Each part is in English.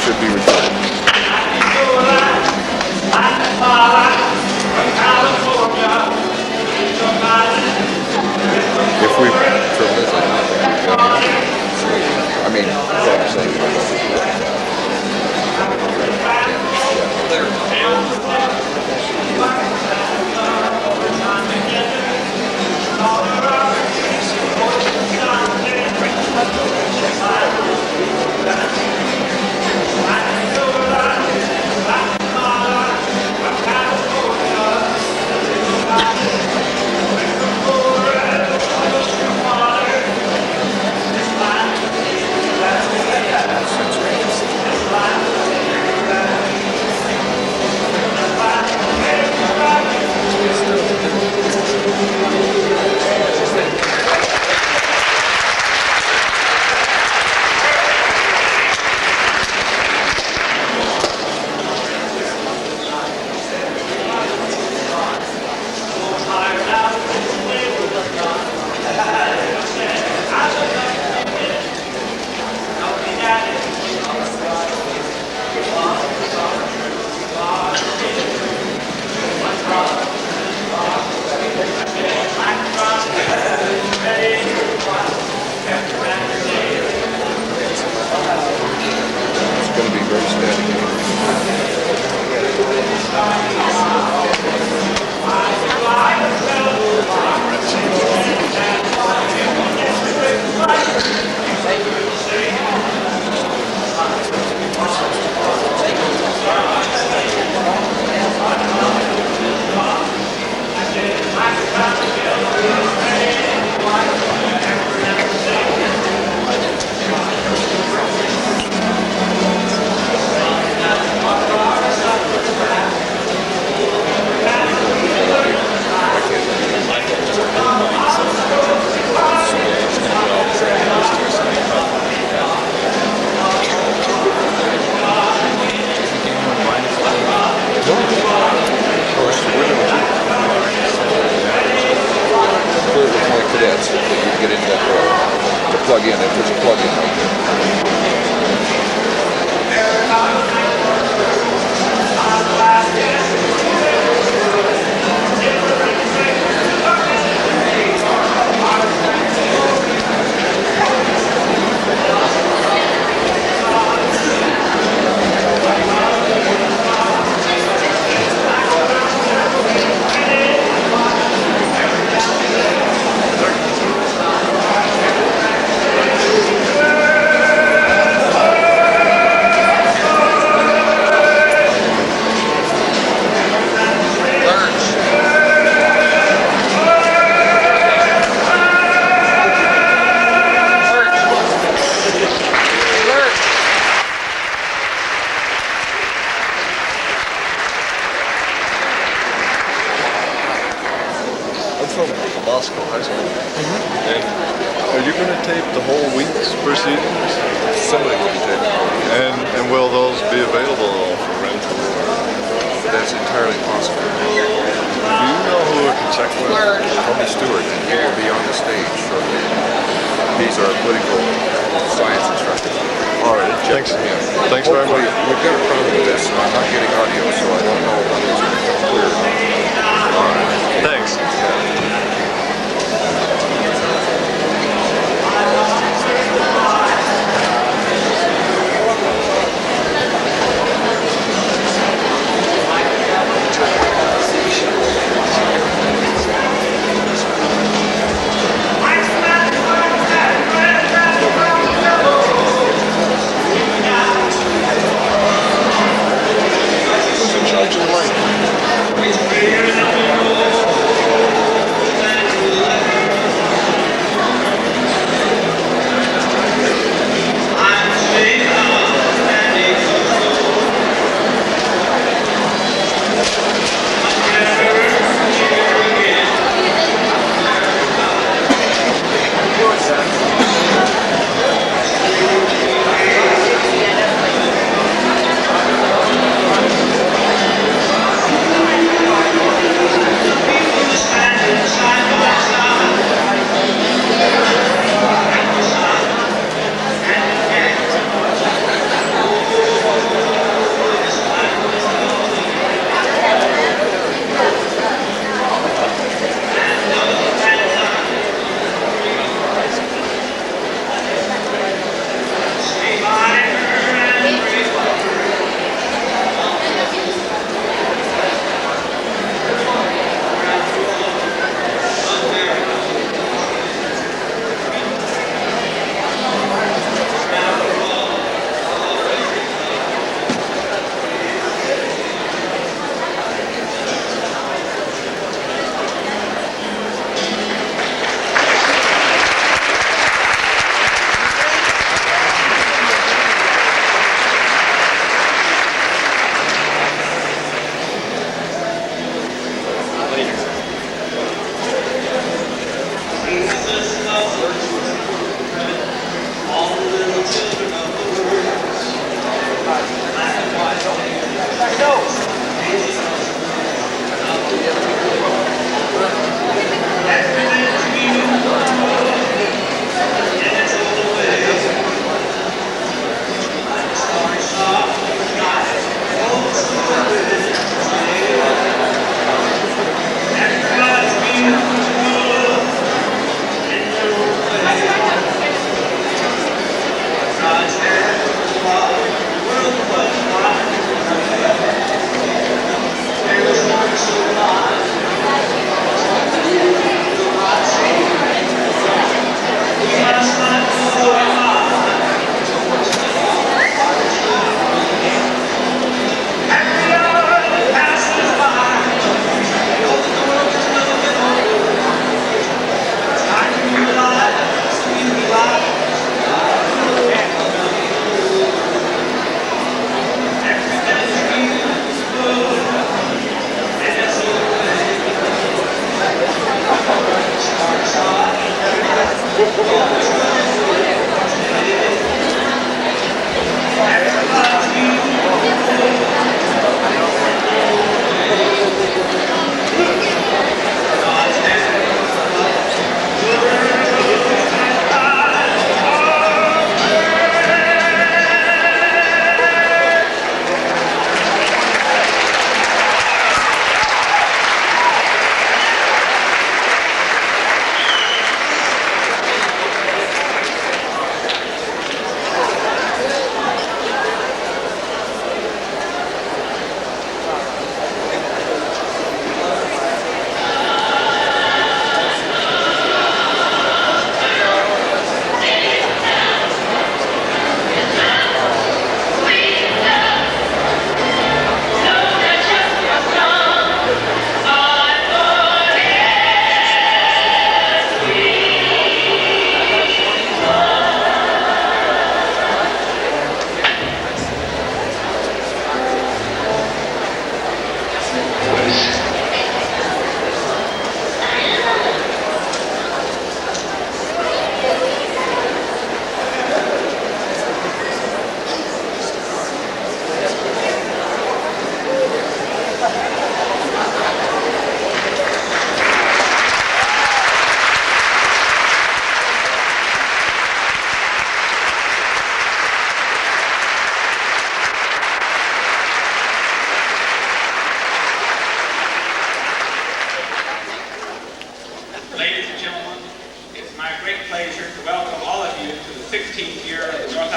should be retired. If we privilege, I mean, what I'm saying. Plug in, and push a plug in right there. High school. And are you going to tape the whole week's proceedings? Somebody will be taping. And will those be available for rental? That's entirely possible. Do you know who I can check with? Tony Stewart. He will be on the stage shortly. He's our political science instructor. All right. Thanks. Thanks very much. We've got a problem with this. I'm not getting audio, so I don't know if it's clear. All right. Thanks.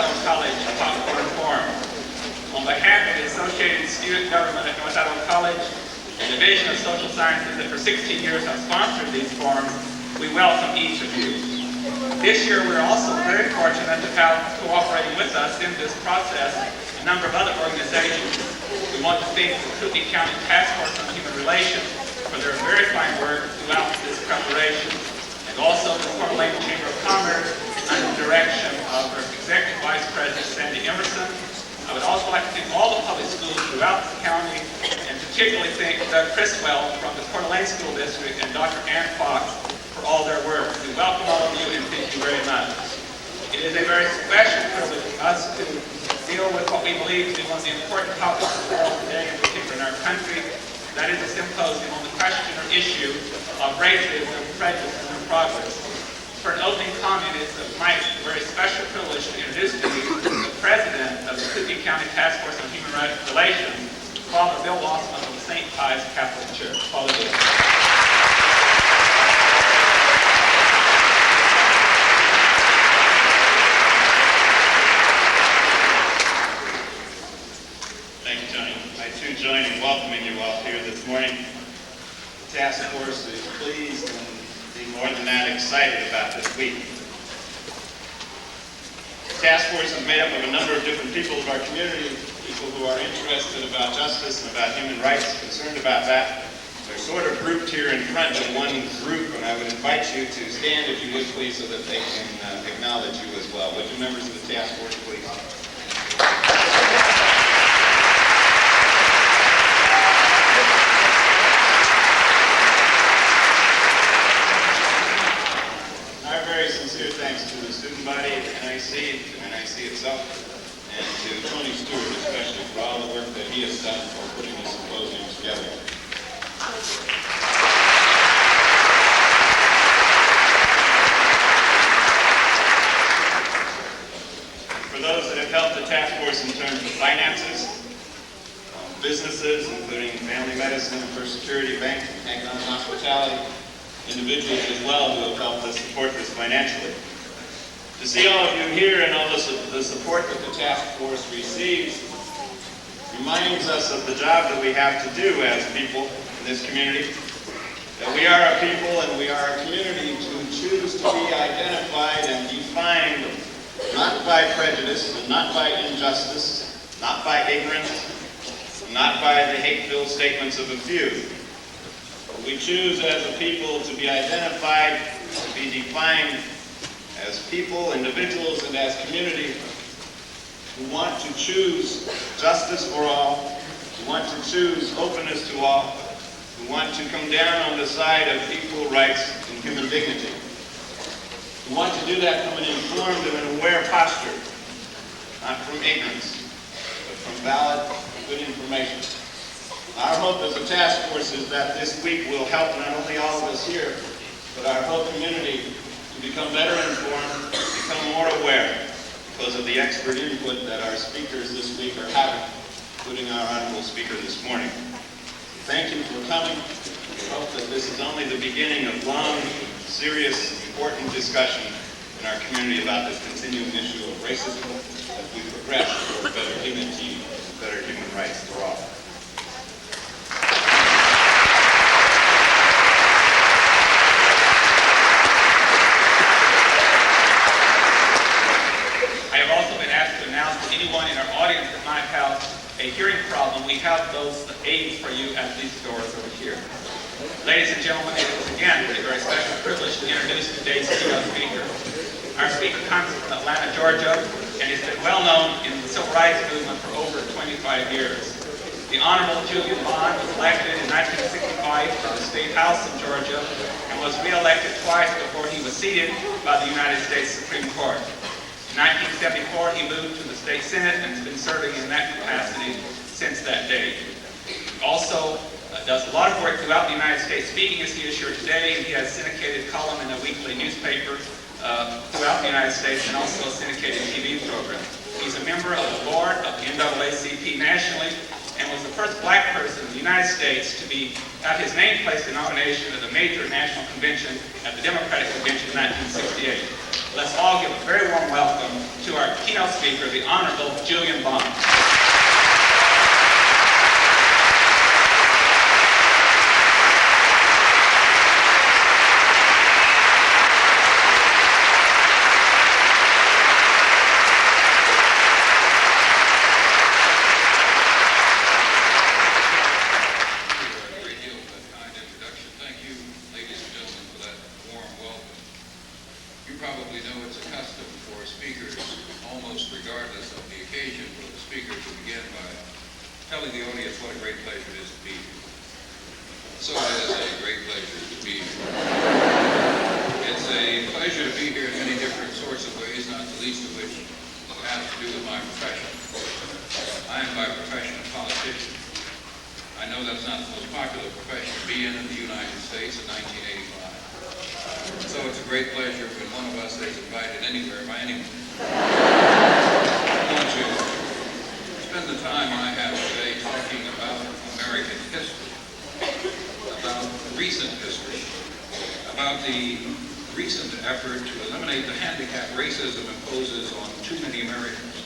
Idaho College Popcorn Forum. On behalf of the Associated Student Government at North Idaho College and Division of Social Sciences that for 16 years have sponsored these forums, we welcome each of you. This year we're also very fortunate to have cooperating with us in this process a number of other organizations. We want to thank the Kootenai County Task Force on Human Relations for their very fine work throughout this preparation, and also the Coeur d'Alene Chamber of Commerce under the direction of our Executive Vice President Sandy Emerson. I would also like to thank all the public schools throughout the county, and particularly thank Doug Criswell from the Coeur d'Alene School District and Dr. Ann Fox for all their work. We welcome all of you and thank you very much. It is a very special privilege for us to deal with what we believe to be one of the important topics of the world today, in particular in our country. That is a symposium on the question or issue of racism, prejudice, and progress. For an opening comment, it's my very special privilege to introduce to you the President of the Kootenai County Task Force on Human Relations, Father Bill Wassman of the St. Pius Catholic Church. Father Bill. Thank you, Tony. I too join in welcoming you all here this morning. The task force is pleased and being more than that excited about this week. The task force is made up of a number of different people of our community, people who are interested about justice and about human rights, concerned about that. They're sort of grouped here in front of one group, and I would invite you to stand, if you would, please, so that they can acknowledge you as well. Would you, members of the task force, please? Our very sincere thanks to the student body at NIC, to NIC itself, and to Tony Stewart especially for all the work that he has done for putting this symposium together. For those that have helped the task force in terms of finances, businesses, including Family Medicine, First Security Bank, Agnon Hospitality, individuals as well who have helped us support this financially. To see all of you here and all the support that the task force receives reminds us of the job that we have to do as people in this community, that we are a people and we are a community to choose to be identified and defined not by prejudice and not by injustice, not by ignorance, not by the hate-filled statements of a few. We choose as a people to be identified, to be defined as people, individuals, and as community who want to choose justice for all, who want to choose openness to all, who want to come down on the side of equal rights and human dignity. We want to do that from an informed and an aware posture, not from ignorance, but from valid, good information. Our hope as a task force is that this week will help not only all of us here, but our whole community to become better informed, become more aware, because of the expert input that our speakers this week are having, including our honorable speaker this morning. Thank you for coming. We hope that this is only the beginning of long, serious, important discussion in our community about this continuing issue of racism as we progress toward better dignity and better human rights for all. Anyone in our audience that might have a hearing problem, we have those aids for you at these doors over here. Ladies and gentlemen, it is again a very special privilege to introduce today's keynote speaker. Our speaker comes from Atlanta, Georgia, and has been well known in the civil rights movement for over 25 years. The Honorable Julian was elected in 1965 to the State House in Georgia and was re-elected twice before he was seated by the United States Supreme Court. In 1974, he moved to the State Senate and has been serving in that capacity since that date. He also does a lot of work throughout the United States, speaking as he is here today, and he has a syndicated column in a weekly newspaper throughout the United States and also a syndicated TV program. He's a member of the board of the NAACP nationally and was the first black person in the United States to have his name placed in nomination at a major national convention at the Democratic Convention in 1968. Let's all give a very warm welcome to our keynote speaker, the Honorable Julian Bond. Probably know it's a custom for speakers, almost regardless of the occasion, for the speaker to begin by telling the audience what a great pleasure it is to be here. So it is a great pleasure to be here. It's a pleasure to be here in many different sorts of ways, not the least of which has to do with my profession. I am by profession a politician. I know that's not the most popular profession to be in the United States in 1985. So it's a great pleasure when one of us is invited anywhere by anyone. I want to spend the time I have today talking about American history, about recent history, about the recent effort to eliminate the handicap racism imposes on too many Americans.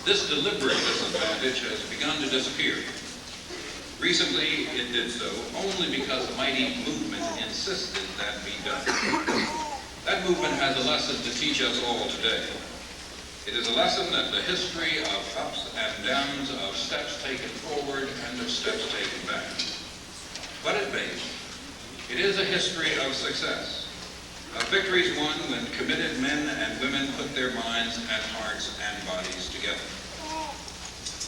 This deliberate disadvantage has begun to disappear. Recently, it did so only because the mighty movement insisted that be done. That movement has a lesson to teach us all today. It is a lesson that the history of ups and downs, of steps taken forward and of steps taken back. But at base, it is a history of success, of victories won when committed men and women put their minds and hearts and bodies together.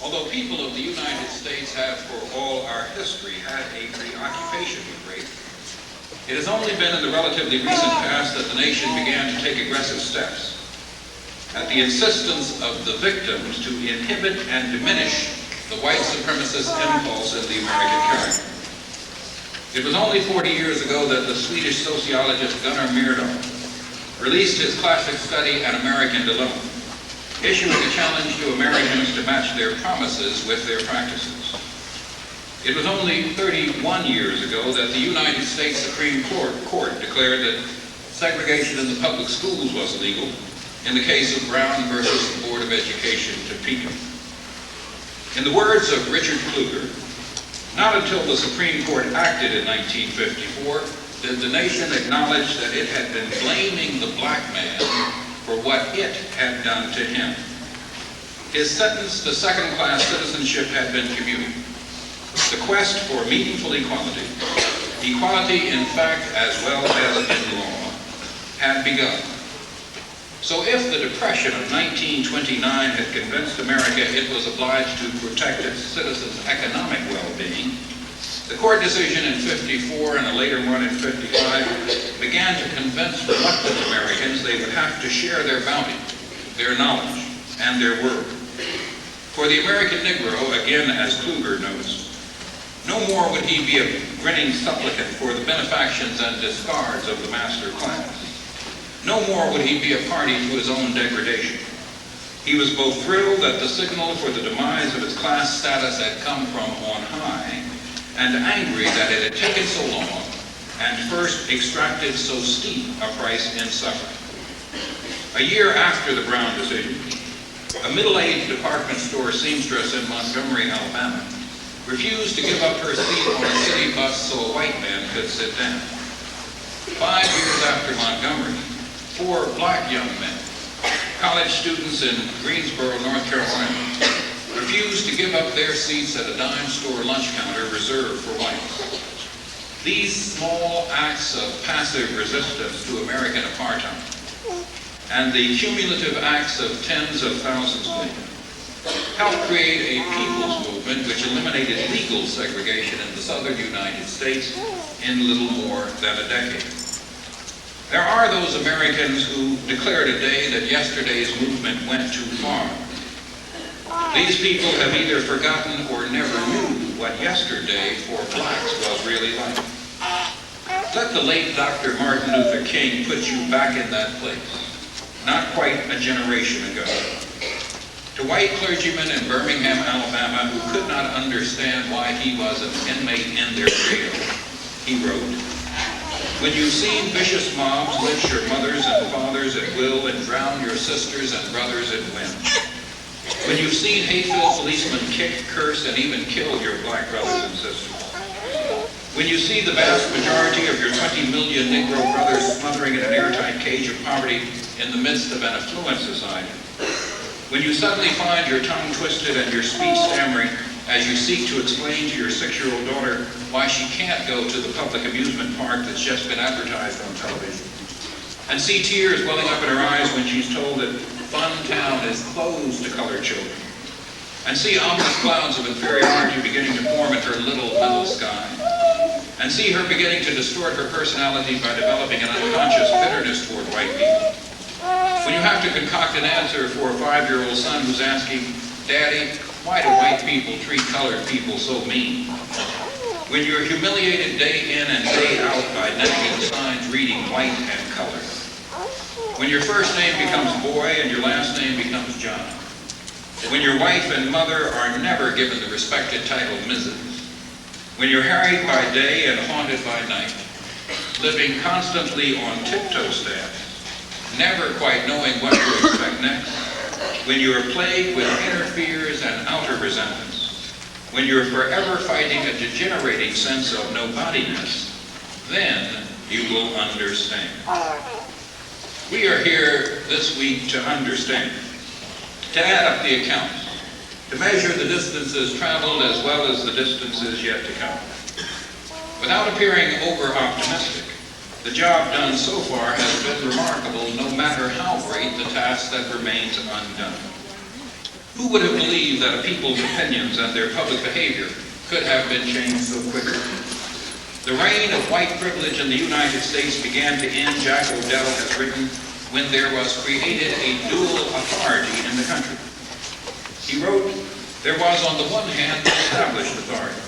Although people of the United States have for all our history had a preoccupation with race, it has only been in the relatively recent past that the nation began to take aggressive steps at the insistence of the victims to inhibit and diminish the white supremacist impulse in the American character. It was only 40 years ago that the Swedish sociologist Gunnar Myrdal released his classic study, An American Dilemma, issuing a challenge to Americans to match their promises with their practices. It was only 31 years ago that the United States Supreme Court declared that segregation in the public schools was illegal in the case of Brown versus the Board of Education, Topeka. In the words of Richard Kluger, not until the Supreme Court acted in 1954 did the nation acknowledge that it had been blaming the black man for what it had done to him. His sentence to second-class citizenship had been commuted. The quest for meaningful equality, equality in fact as well as in law, had begun. So if the Depression of 1929 had convinced America it was obliged to protect its citizens' economic well-being, the court decision in '54 and a later one in '55 began to convince reluctant Americans they would have to share their bounty, their knowledge, and their work. For the American Negro, again as Kluger notes, no more would he be a grinning supplicant for the benefactions and discards of the master class. No more would he be a party to his own degradation. He was both thrilled that the signal for the demise of his class status had come from on high, and angry that it had taken so long and first extracted so steep a price in suffering. A year after the Brown decision, a middle-aged department store seamstress in Montgomery, Alabama, refused to give up her seat on a city bus so a white man could sit down. 5 years after Montgomery, 4 black young men, college students in Greensboro, North Carolina, refused to give up their seats at a dime store lunch counter reserved for whites. These small acts of passive resistance to American apartheid and the cumulative acts of tens of thousands later helped create a people's movement which eliminated legal segregation in the southern United States in little more than a decade. There are those Americans who declare today that yesterday's movement went too far. These people have either forgotten or never knew what yesterday for blacks was really like. Let the late Dr. Martin Luther King put you back in that place, not quite a generation ago. To white clergymen in Birmingham, Alabama, who could not understand why he was an inmate in their jail, he wrote, When you've seen vicious mobs lynch your mothers and fathers at will and drown your sisters and brothers at whim. When you've seen hateful policemen kick, curse, and even kill your black brothers and sisters. When you see the vast majority of your 20 million Negro brothers smothering in an airtight cage of poverty in the midst of an affluent society. When you suddenly find your tongue twisted and your speech stammering as you seek to explain to your 6-year-old daughter why she can't go to the public amusement park that's just been advertised on television. And see tears welling up in her eyes when she's told that Fun Town is closed to colored children. And see ominous clouds of inferiority beginning to form in her little mental sky. And see her beginning to distort her personality by developing an unconscious bitterness toward white people. When you have to concoct an answer for a 5-year-old son who's asking, Daddy, why do white people treat colored people so mean? When you're humiliated day in and day out by nagging signs reading white and color. When your first name becomes Boy and your last name becomes John. When your wife and mother are never given the respected title Mrs. When you're harried by day and haunted by night, living constantly on tiptoe steps, never quite knowing what to expect next, when you are plagued with inner fears and outer resentments, when you're forever fighting a degenerating sense of nobodiness, then you will understand. We are here this week to understand, to add up the accounts, to measure the distances traveled as well as the distances yet to come. Without appearing over-optimistic, the job done so far has been remarkable no matter how great the task that remains undone. Who would have believed that a people's opinions and their public behavior could have been changed so quickly? The reign of white privilege in the United States began to end, Jack Odell has written, when there was created a dual authority in the country. He wrote, there was on the one hand the established authority,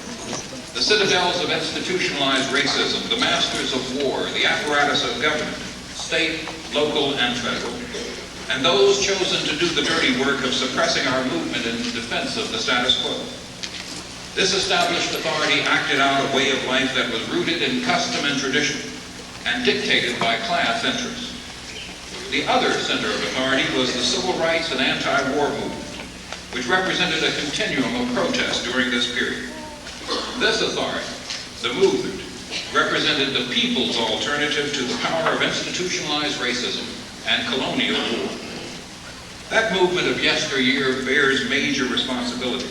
the citadels of institutionalized racism, the masters of war, the apparatus of government, state, local, and federal, and those chosen to do the dirty work of suppressing our movement in defense of the status quo. This established authority acted out a way of life that was rooted in custom and tradition and dictated by class interests. The other center of authority was the civil rights and anti-war movement, which represented a continuum of protest during this period. This authority, the movement, represented the people's alternative to the power of institutionalized racism and colonial war. That movement of yesteryear bears major responsibility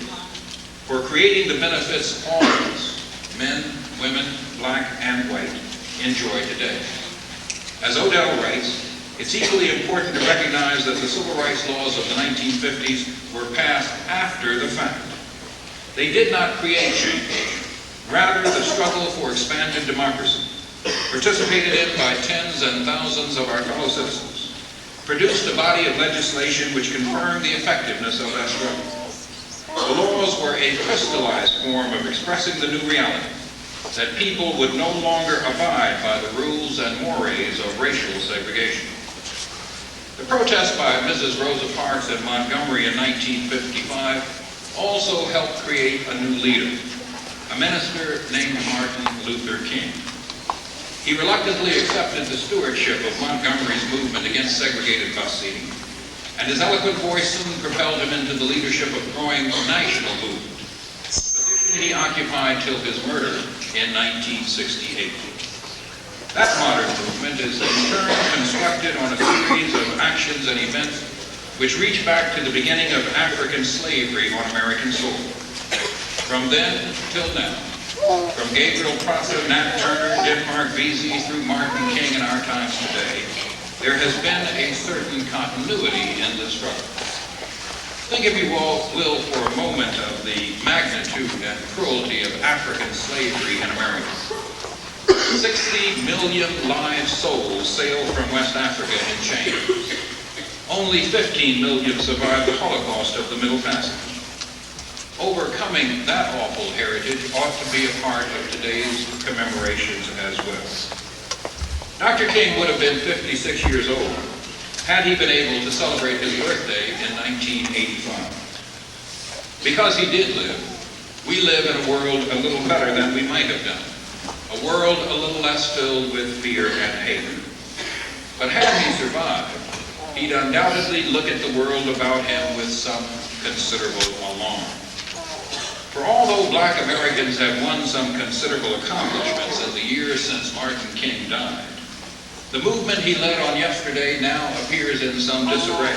for creating the benefits all of us, men, women, black, and white, enjoy today. As Odell writes, it's equally important to recognize that the civil rights laws of the 1950s were passed after the fact. They did not create change. Rather, the struggle for expanded democracy, participated in by tens and thousands of our fellow citizens, produced a body of legislation which confirmed the effectiveness of that struggle. The laws were a crystallized form of expressing the new reality, that people would no longer abide by the rules and mores of racial segregation. The protest by Mrs. Rosa Parks in Montgomery in 1955 also helped create a new leader, a minister named Martin Luther King. He reluctantly accepted the stewardship of Montgomery's movement against segregated bus seating, and his eloquent voice soon propelled him into the leadership of growing national movement, a position he occupied till his murder in 1968. That modern movement is in turn constructed on a series of actions and events which reach back to the beginning of African slavery on American soil. From then till now, from Gabriel Prosser, Nat Turner, Denmark Vesey, through Martin King in our times today, there has been a certain continuity in the struggle. Think, if you all will, for a moment of the magnitude and cruelty of African slavery in America. 60 million live souls sailed from West Africa in chains. Only 15 million survived the Holocaust of the Middle Passage. Overcoming that awful heritage ought to be a part of today's commemorations as well. Dr. King would have been 56 years old had he been able to celebrate his birthday in 1985. Because he did live, we live in a world a little better than we might have done. A a world a little less filled with fear and hate. But had he survived, he'd undoubtedly look at the world about him with some considerable alarm. For although black Americans have won some considerable accomplishments in the years since Martin King died, the movement he led on yesterday now appears in some disarray.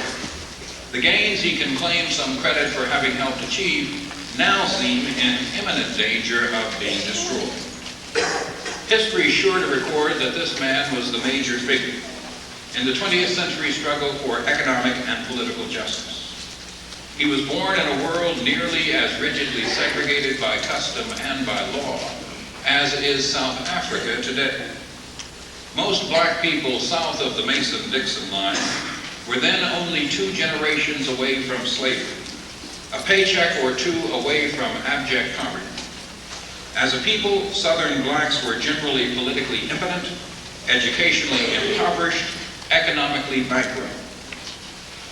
The gains he can claim some credit for having helped achieve now seem in imminent danger of being destroyed. History is sure to record that this man was the major figure in the 20th century struggle for economic and political justice. He was born in a world nearly as rigidly segregated by custom and by law as is South Africa today. Most black people south of the Mason-Dixon line were then only 2 generations away from slavery, a paycheck or 2 away from abject poverty. As a people, Southern blacks were generally politically impotent, educationally impoverished, economically bankrupt.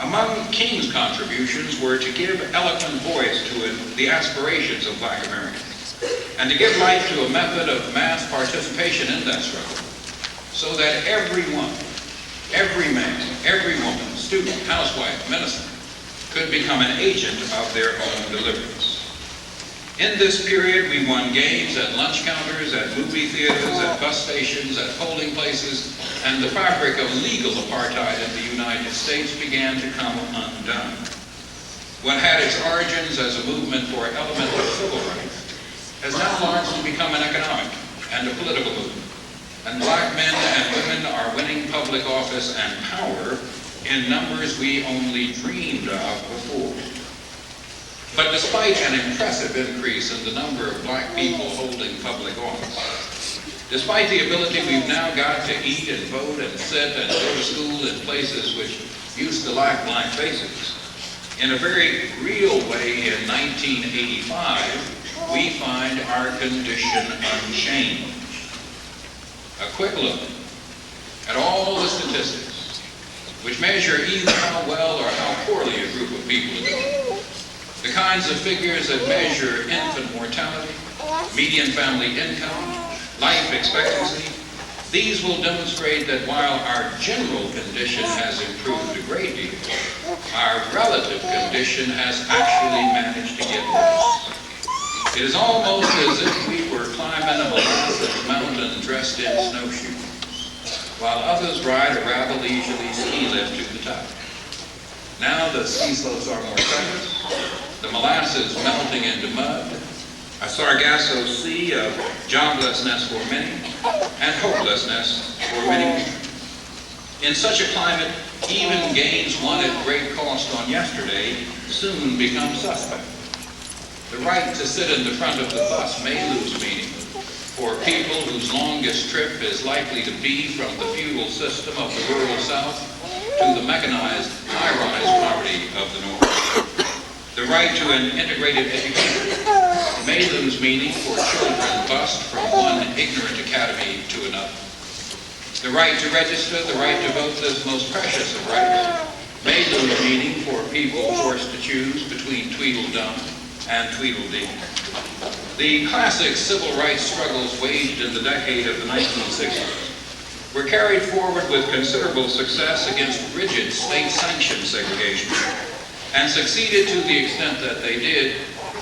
Among King's contributions were to give eloquent voice to the aspirations of black Americans, and to give life to a method of mass participation in that struggle, so that everyone, every man, every woman, student, housewife, minister, could become an agent of their own deliverance. In this period, we won gains at lunch counters, at movie theaters, at bus stations, at polling places, and the fabric of legal apartheid in the United States began to come undone. What had its origins as a movement for elemental civil rights has now largely become an economic and a political movement, and black men and women are winning public office and power in numbers we only dreamed of before. But despite an impressive increase in the number of black people holding public office, despite the ability we've now got to eat and vote and sit and go to school in places which used to lack black faces, in a very real way in 1985, we find our condition unchanged. A quick look at all the statistics which measure either how well or how poorly a group of people are doing. The kinds of figures that measure infant mortality, median family income, life expectancy, these will demonstrate that while our general condition has improved a great deal, our relative condition has actually managed to get worse. It is almost as if we were climbing a molasses mountain dressed in snowshoes, while others ride a rather leisurely ski lift to the top. Now the ski slopes are more treacherous, the molasses melting into mud, a Sargasso Sea of joblessness for many, and hopelessness for many more. In such a climate, even gains won at great cost on yesterday soon become suspect. The right to sit in the front of the bus may lose meaning for people whose longest trip is likely to be from the feudal system of the rural South to the mechanized high-rise poverty of the North. The right to an integrated education may lose meaning for children bused from one ignorant academy to another. The right to register, the right to vote, this most precious of rights, may lose meaning for people forced to choose between Tweedledum and Tweedledee. The classic civil rights struggles waged in the decade of the 1960s were carried forward with considerable success against rigid state-sanctioned segregation, and succeeded to the extent that they did,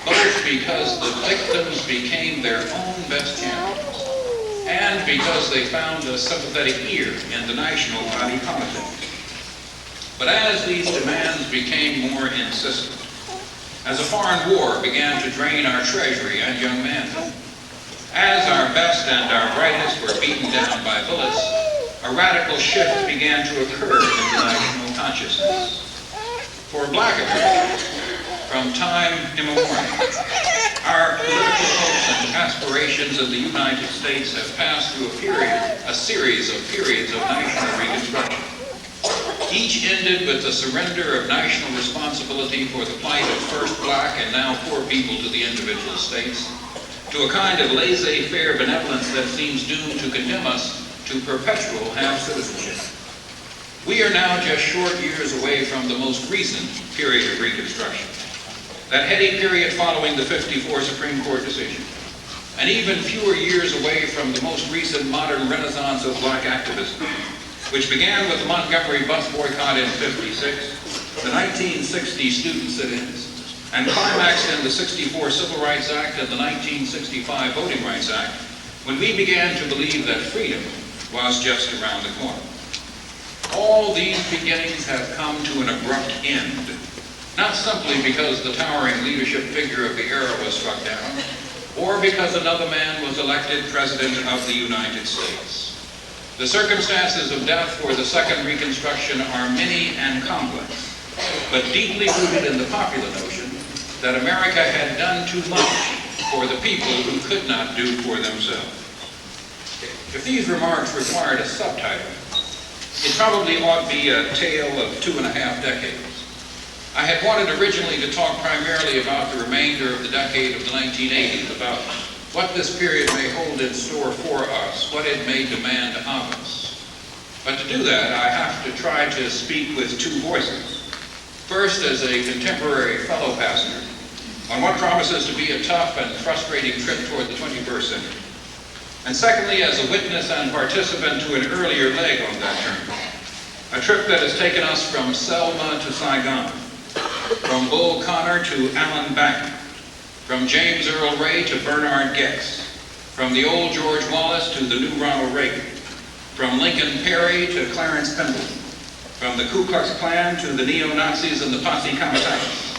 both because the victims became their own best champions, and because they found a sympathetic ear in the national body politic. But as these demands became more insistent, as a foreign war began to drain our treasury and young manhood, as our best and our brightest were beaten down by bullets, a radical shift began to occur in the national consciousness. For black Americans, from time immemorial, our political hopes and aspirations in the United States have passed through a series of periods of national reconstruction. Each ended with the surrender of national responsibility for the plight of first black and now poor people to the individual states, to a kind of laissez-faire benevolence that seems doomed to condemn us to perpetual half-citizenship. We are now just short years away from the most recent period of Reconstruction, that heady period following the '54 Supreme Court decision. and even fewer years away from the most recent modern renaissance of black activism, which began with the Montgomery bus boycott in '56, the 1960 student sit-ins, and climaxed in the '64 Civil Rights Act and the 1965 Voting Rights Act, when we began to believe that freedom was just around the corner. All these beginnings have come to an abrupt end, not simply because the towering leadership figure of the era was struck down, or because another man was elected President of the United States. The circumstances of death for the Second Reconstruction are many and complex, but deeply rooted in the popular notion that America had done too much for the people who could not do for themselves. If these remarks required a subtitle, it probably ought to be a tale of 2.5 decades. I had wanted originally to talk primarily about the remainder of the decade of the 1980s, about what this period may hold in store for us, what it may demand of us. But to do that, I have to try to speak with two voices. First, as a contemporary fellow passenger, on what promises to be a tough and frustrating trip toward the 21st century. And secondly, as a witness and participant to an earlier leg on that journey, a trip that has taken us from Selma to Saigon, from Bull Connor to Alan Backen, from James Earl Ray to Bernard Goetz, from the old George Wallace to the new Ronald Reagan, from Lincoln Perry to Clarence Pendleton, from the Ku Klux Klan to the neo-Nazis and the Posse Comitatus,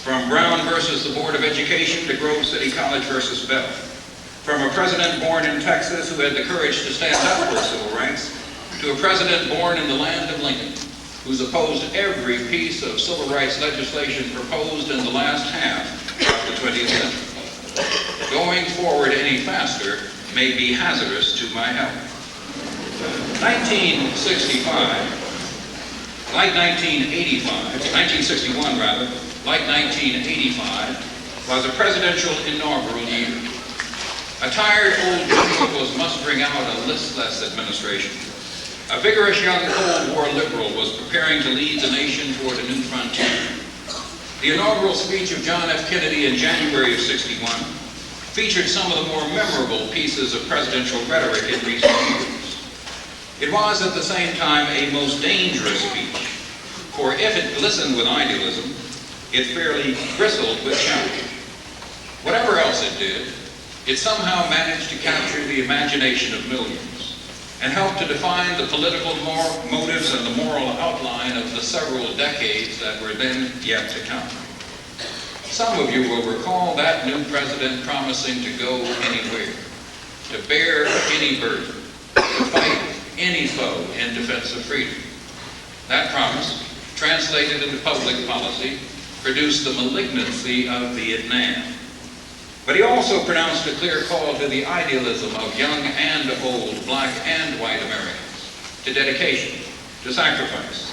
from Brown versus the Board of Education to Grove City College versus Bell, from a president born in Texas who had the courage to stand up for civil rights, to a president born in the land of Lincoln, who's opposed every piece of civil rights legislation proposed in the last half of the 20th century. Going forward any faster may be hazardous to my health. 1965, like 1961 rather, like 1985, was a presidential inaugural year. A tired old general was mustering out a listless administration. A vigorous young Cold War liberal was preparing to lead the nation toward a new frontier. The inaugural speech of John F. Kennedy in January of '61 featured some of the more memorable pieces of presidential rhetoric in recent years. It was at the same time a most dangerous speech, for if it glistened with idealism, it fairly bristled with challenge. Whatever else it did, it somehow managed to capture the imagination of millions and helped to define the political motives and the moral outline of the several decades that were then yet to come. Some of you will recall that new president promising to go anywhere, to bear any burden, to fight any foe in defense of freedom. That promise, translated into public policy, produced the malignancy of Vietnam. But he also pronounced a clear call to the idealism of young and old, black and white Americans, to dedication, to sacrifice.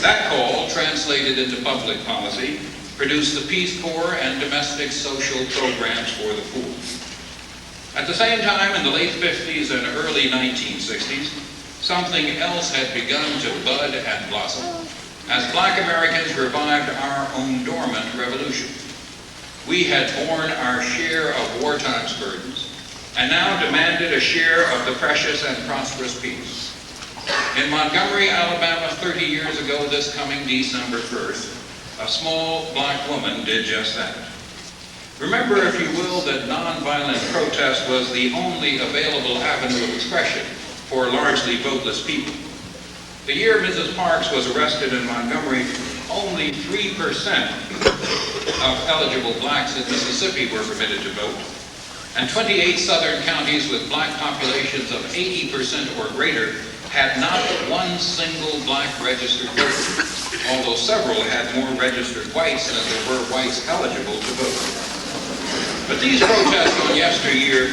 That call, translated into public policy, produced the Peace Corps and domestic social programs for the poor. At the same time, in the late 50s and early 1960s, something else had begun to bud and blossom as black Americans revived our own dormant revolution. We had borne our share of wartime's burdens and now demanded a share of the precious and prosperous peace. In Montgomery, Alabama, 30 years ago this coming December 1st, a small black woman did just that. Remember, if you will, that nonviolent protest was the only available avenue of expression for largely voteless people. The year Mrs. Parks was arrested in Montgomery, only 3% of eligible blacks in Mississippi were permitted to vote, and 28 southern counties with black populations of 80% or greater had not one single black registered voter, although several had more registered whites than there were whites eligible to vote. But these protests on yesteryear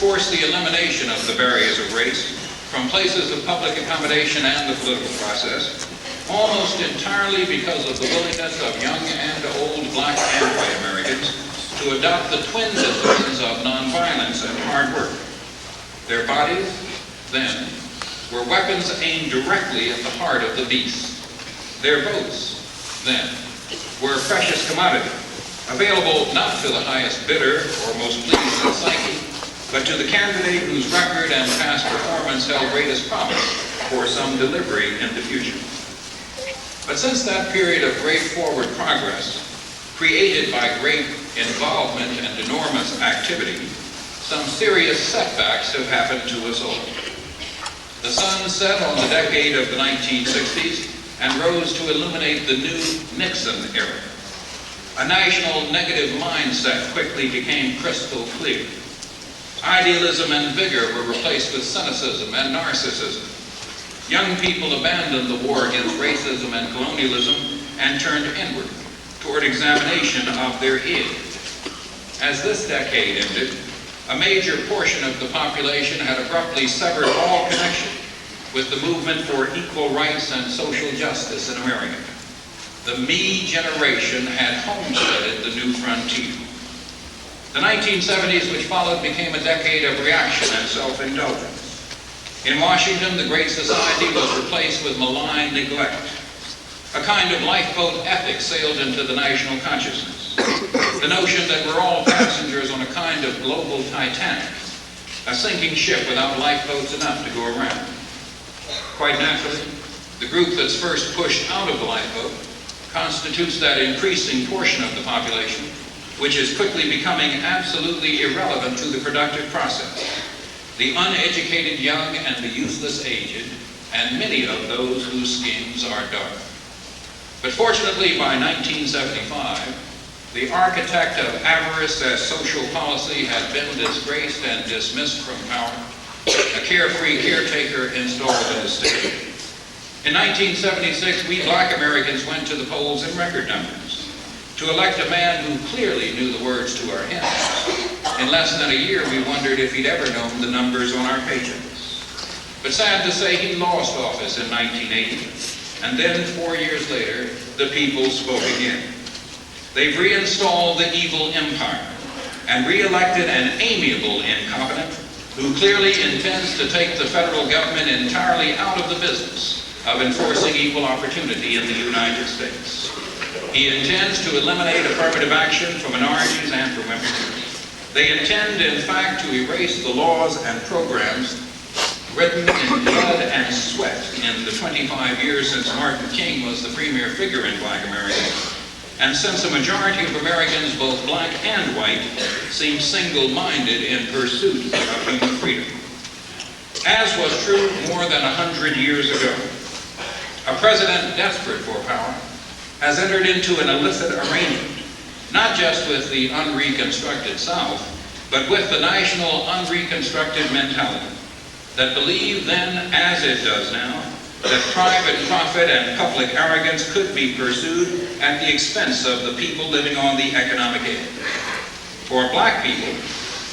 forced the elimination of the barriers of race from places of public accommodation and the political process, almost entirely because of the willingness of young and old black and white Americans to adopt the twin disciplines of nonviolence and hard work. Their bodies, then, were weapons aimed directly at the heart of the beast. Their votes, then, were a precious commodity, available not to the highest bidder or most pleased with psyche, but to the candidate whose record and past performance held greatest promise for some delivery in the future. But since that period of great forward progress, created by great involvement and enormous activity, some serious setbacks have happened to us all. The sun set on the decade of the 1960s and rose to illuminate the new Nixon era. A national negative mindset quickly became crystal clear. Idealism and vigor were replaced with cynicism and narcissism. Young people abandoned the war against racism and colonialism and turned inward toward examination of their id. As this decade ended, a major portion of the population had abruptly severed all connection with the movement for equal rights and social justice in America. The me generation had homesteaded the new frontier. The 1970s which followed became a decade of reaction and self-indulgence. In Washington, the Great Society was replaced with malign neglect. A kind of lifeboat ethic sailed into the national consciousness. The notion that we're all passengers on a kind of global Titanic, a sinking ship without lifeboats enough to go around. Quite naturally, the group that's first pushed out of the lifeboat constitutes that increasing portion of the population which is quickly becoming absolutely irrelevant to the productive process. The uneducated young and the useless aged, and many of those whose skins are dark. But fortunately, by 1975, the architect of avarice as social policy had been disgraced and dismissed from power, a carefree caretaker installed in the state. In 1976, we black Americans went to the polls in record numbers to elect a man who clearly knew the words to our hymns. In less than a year, we wondered if he'd ever known the numbers on our paychecks. But sad to say, he lost office in 1980, and then 4 years later, the people spoke again. They've reinstalled the evil empire and re-elected an amiable incompetent who clearly intends to take the federal government entirely out of the business of enforcing equal opportunity in the United States. He intends to eliminate affirmative action for minorities and for women. They intend, in fact, to erase the laws and programs written in blood and sweat in the 25 years since Martin King was the premier figure in black America, and since a majority of Americans, both black and white, seem single-minded in pursuit of human freedom. As was true more than 100 years ago, a president desperate for power has entered into an illicit arrangement, not just with the unreconstructed South, but with the national unreconstructed mentality that believed then, as it does now, that private profit and public arrogance could be pursued at the expense of the people living on the economic edge. For black people,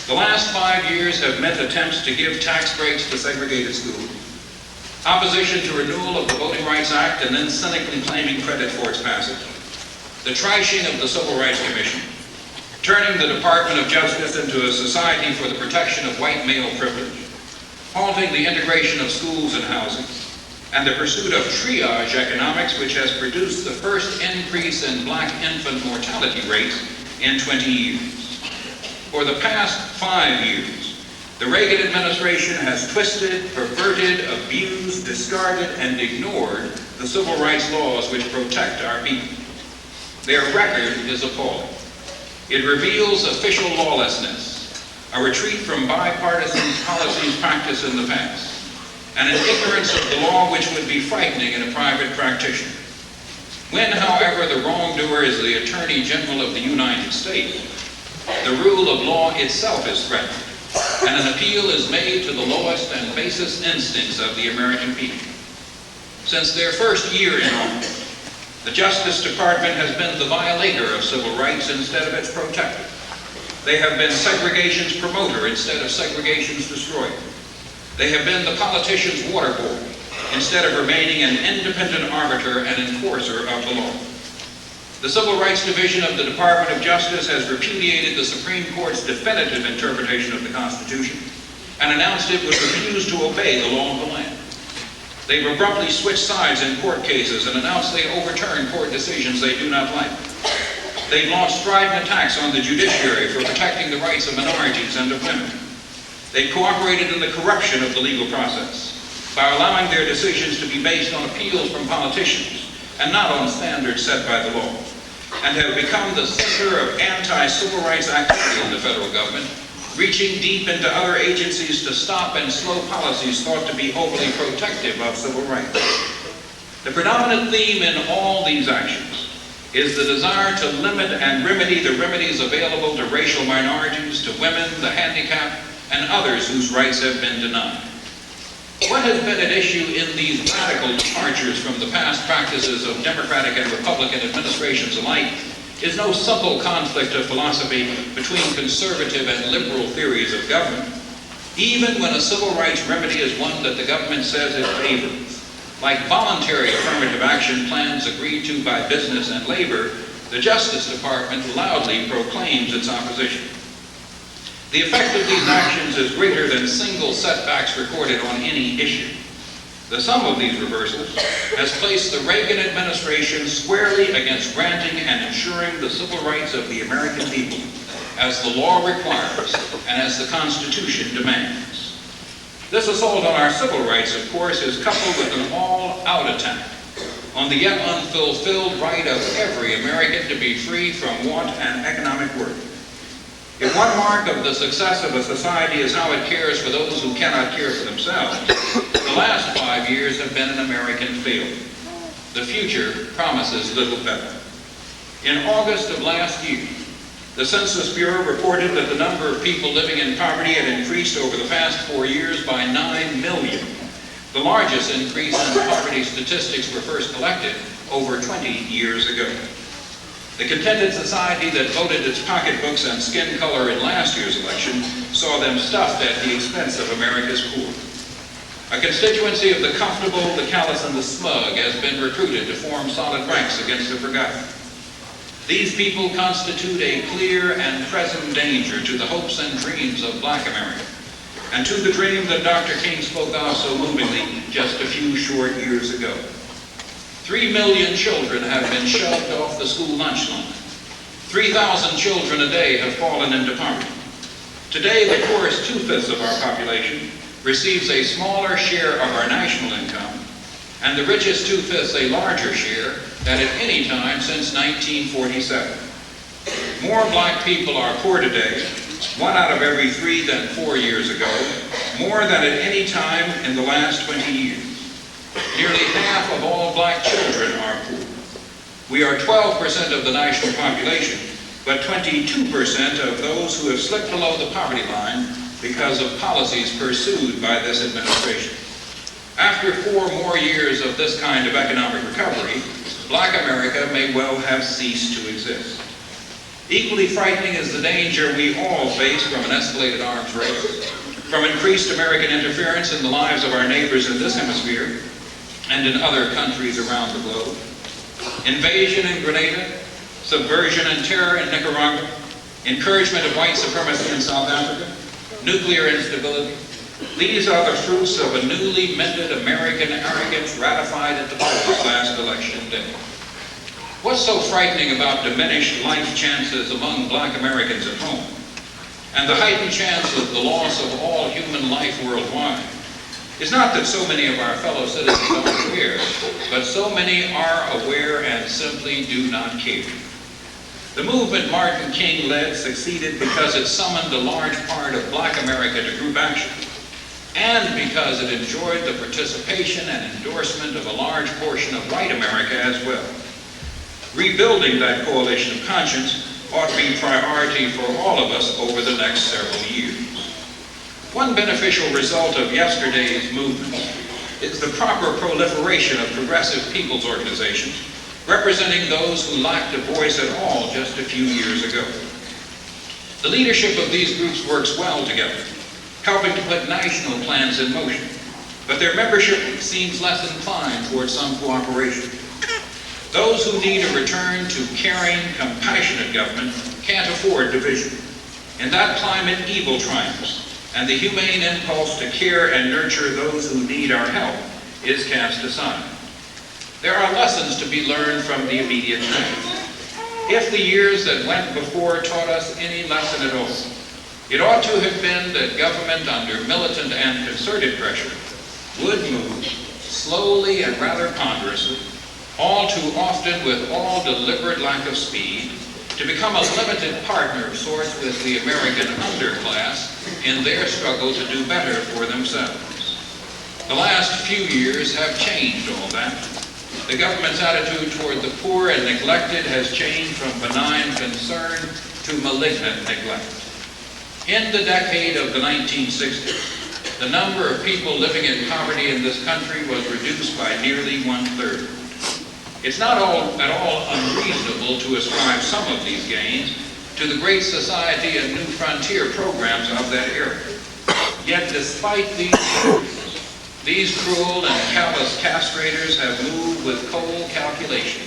the last 5 years have meant attempts to give tax breaks to segregated schools, opposition to renewal of the Voting Rights Act and then cynically claiming credit for its passage, the trashing of the Civil Rights Commission, turning the Department of Justice into a society for the protection of white male privilege, halting the integration of schools and housing, and the pursuit of triage economics, which has produced the first increase in black infant mortality rates in 20 years. For the past 5 years, the Reagan administration has twisted, perverted, abused, discarded, and ignored the civil rights laws which protect our people. Their record is appalling. It reveals official lawlessness, a retreat from bipartisan policies practiced in the past, and an ignorance of the law which would be frightening in a private practitioner. When, however, the wrongdoer is the Attorney General of the United States, the rule of law itself is threatened, and an appeal is made to the lowest and basest instincts of the American people. Since their first year in office, the Justice Department has been the violator of civil rights instead of its protector. They have been segregation's promoter instead of segregation's destroyer. They have been the politician's waterboy instead of remaining an independent arbiter and enforcer of the law. The Civil Rights Division of the Department of Justice has repudiated the Supreme Court's definitive interpretation of the Constitution and announced it would refuse to obey the law of the land. They've abruptly switched sides in court cases and announced they overturn court decisions they do not like. They've launched strident attacks on the judiciary for protecting the rights of minorities and of women. They cooperated in the corruption of the legal process by allowing their decisions to be based on appeals from politicians and not on standards set by the law, and have become the center of anti-civil rights activity in the federal government, reaching deep into other agencies to stop and slow policies thought to be overly protective of civil rights. The predominant theme in all these actions is the desire to limit and remedy the remedies available to racial minorities, to women, the handicapped, and others whose rights have been denied. What has been at issue in these radical departures from the past practices of Democratic and Republican administrations alike is no simple conflict of philosophy between conservative and liberal theories of government, even when a civil rights remedy is one that the government says it favors. Like voluntary affirmative action plans agreed to by business and labor, the Justice Department loudly proclaims its opposition. The effect of these actions is greater than single setbacks recorded on any issue. The sum of these reversals has placed the Reagan administration squarely against granting and ensuring the civil rights of the American people as the law requires and as the Constitution demands. This assault on our civil rights, of course, is coupled with an all-out attack on the yet unfulfilled right of every American to be free from want and economic work. If one mark of the success of a society is how it cares for those who cannot care for themselves, the last 5 years have been an American failure. The future promises little better. In August of last year, the Census Bureau reported that the number of people living in poverty had increased over the past 4 years by 9 million, the largest increase in poverty statistics were first collected over 20 years ago. The contented society that voted its pocketbooks and skin color in last year's election saw them stuffed at the expense of America's poor. A constituency of the comfortable, the callous, and the smug has been recruited to form solid ranks against the forgotten. These people constitute a clear and present danger to the hopes and dreams of Black America, and to the dream that Dr. King spoke of so movingly just a few short years ago. 3 million children have been shoved off the school lunch line. 3,000 children a day have fallen into poverty. Today, the poorest 2/5 of our population receives a smaller share of our national income, and the richest 2/5 a larger share than at any time since 1947. More Black people are poor today, 1 out of every 3 than 4 years ago, more than at any time in the last 20 years. Nearly half of all Black children are poor. We are 12% of the national population, but 22% of those who have slipped below the poverty line because of policies pursued by this administration. After 4 more years of this kind of economic recovery, Black America may well have ceased to exist. Equally frightening is the danger we all face from an escalated arms race, from increased American interference in the lives of our neighbors in this hemisphere and in other countries around the globe. Invasion in Grenada, subversion and terror in Nicaragua, encouragement of white supremacy in South Africa, nuclear instability. These are the fruits of a newly minted American arrogance ratified at the polls last election day. What's so frightening about diminished life chances among Black Americans at home, and the heightened chance of the loss of all human life worldwide, is not that so many of our fellow citizens aren't aware, but so many are aware and simply do not care. The movement Martin King led succeeded because it summoned a large part of Black America to group action, and because it enjoyed the participation and endorsement of a large portion of white America as well. Rebuilding that coalition of conscience ought to be a priority for all of us over the next several years. One beneficial result of yesterday's movement is the proper proliferation of progressive people's organizations, representing those who lacked a voice at all just a few years ago. The leadership of these groups works well together, helping to put national plans in motion, but their membership seems less inclined towards some cooperation. Those who need a return to caring, compassionate government can't afford division. In that climate, evil triumphs, and the humane impulse to care and nurture those who need our help is cast aside. There are lessons to be learned from the immediate past. If the years that went before taught us any lesson at all, It ought to have been that government, under militant and concerted pressure, would move slowly and rather ponderously, all too often with all deliberate lack of speed, to become a limited partner of sorts with the American underclass in their struggle to do better for themselves. The last few years have changed all that. The government's attitude toward the poor and neglected has changed from benign concern to malignant neglect. In the decade of the 1960s, the number of people living in poverty in this country was reduced by nearly 1/3. It's not at all unreasonable to ascribe some of these gains to the Great Society and New Frontier programs of that era. Yet despite these cruel and callous castrators have moved with cold calculation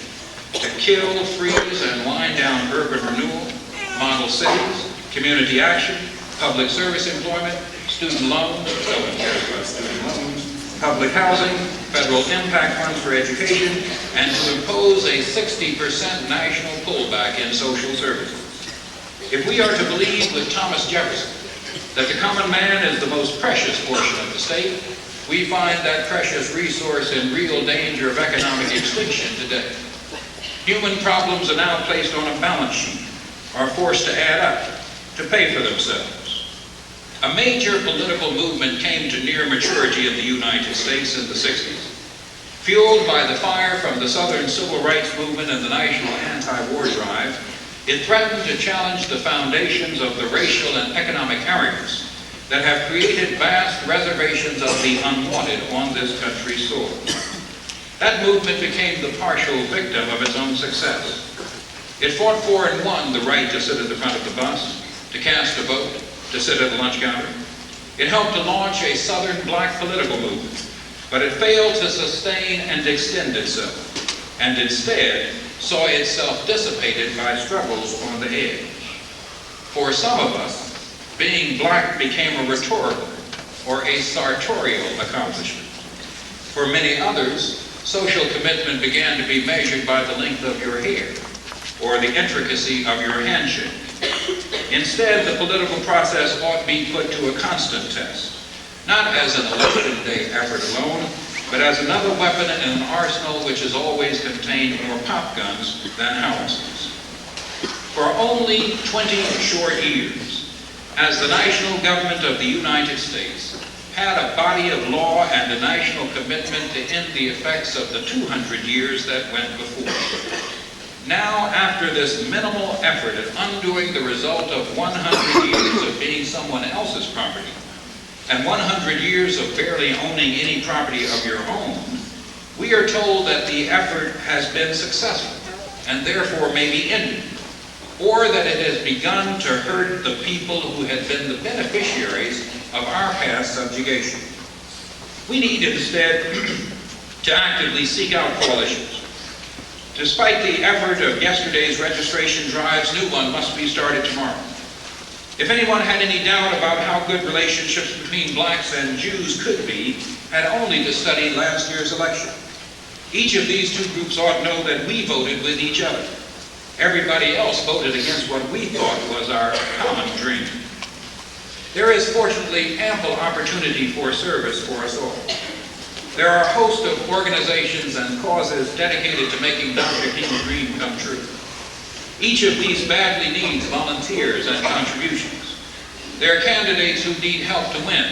to kill, freeze, and wind down urban renewal, model cities, community action, public service employment, student loans, no one cares about student loans, public housing, federal impact funds for education, and to impose a 60% national pullback in social services. If we are to believe with Thomas Jefferson that the common man is the most precious portion of the state, we find that precious resource in real danger of economic extinction today. Human problems are now placed on a balance sheet, are forced to add up, to pay for themselves. A major political movement came to near maturity in the United States in the 60s. Fueled by the fire from the Southern Civil Rights Movement and the national anti-war drive, it threatened to challenge the foundations of the racial and economic arrogance that have created vast reservations of the unwanted on this country's soil. That movement became the partial victim of its own success. It fought for and won the right to sit at the front of the bus, to cast a vote, to sit at the lunch counter. It helped to launch a Southern black political movement, but it failed to sustain and extend itself, and instead saw itself dissipated by struggles on the edge. For some of us, being black became a rhetorical or a sartorial accomplishment. For many others, social commitment began to be measured by the length of your hair or the intricacy of your handshake. Instead, the political process ought to be put to a constant test, not as an election day effort alone, but as another weapon in an arsenal which has always contained more pop guns than howitzers. For only 20 short years, as the national government of the United States had a body of law and a national commitment to end the effects of the 200 years that went before. Now, after this minimal effort at undoing the result of 100 years of being someone else's property, and 100 years of barely owning any property of your own, we are told that the effort has been successful, and therefore may be ended, or that it has begun to hurt the people who had been the beneficiaries of our past subjugation. We need instead to actively seek out coalitions. Despite the effort of yesterday's registration drives, new one must be started tomorrow. If anyone had any doubt about how good relationships between blacks and Jews could be, had only to study last year's election. Each of these two groups ought to know that we voted with each other. Everybody else voted against what we thought was our common dream. There is fortunately ample opportunity for service for us all. There are a host of organizations and causes dedicated to making Dr. King's dream come true. Each of these badly needs volunteers and contributions. There are candidates who need help to win.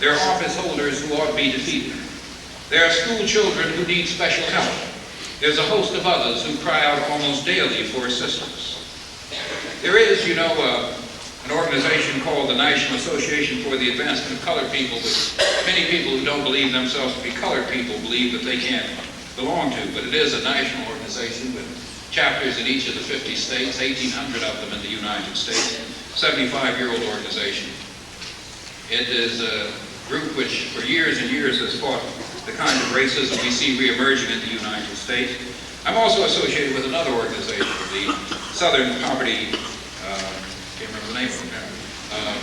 There are office holders who ought to be defeated. There are school children who need special help. There's a host of others who cry out almost daily for assistance. There is, an organization called the National Association for the Advancement of Colored People, which many people who don't believe themselves to be colored people believe that they can't belong to, but it is a national organization with chapters in each of the 50 states, 1,800 of them in the United States, 75-year-old organization. It is a group which for years and years has fought the kind of racism we see reemerging in the United States. I'm also associated with another organization, the Southern Poverty, can't remember the name of it now.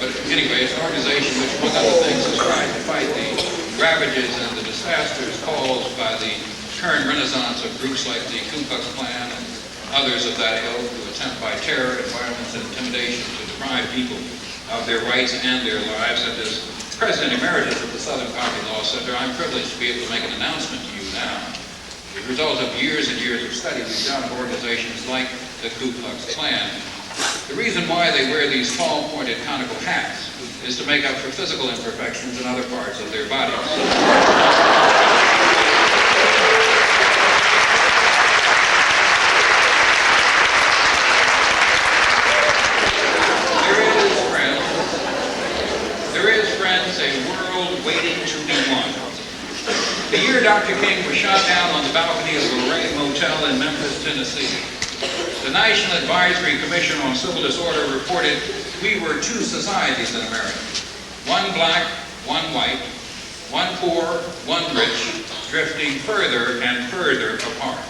But anyway, it's an organization which, among other things, is trying to fight the ravages and the disasters caused by the current renaissance of groups like the Ku Klux Klan and others of that ilk who attempt by terror and violence and intimidation to deprive people of their rights and their lives. And as President Emeritus of the Southern Poverty Law Center, I'm privileged to be able to make an announcement to you now. The result of years and years of study we've done of organizations like the Ku Klux Klan. The reason why they wear these tall, pointed, conical hats is to make up for physical imperfections in other parts of their bodies. There is, friends, a world waiting to be won. The year Dr. King was shot down on the balcony of a Lorraine Motel in Memphis, Tennessee, the National Advisory Commission on Civil Disorder reported we were two societies in America. One black, one white, one poor, one rich, drifting further and further apart.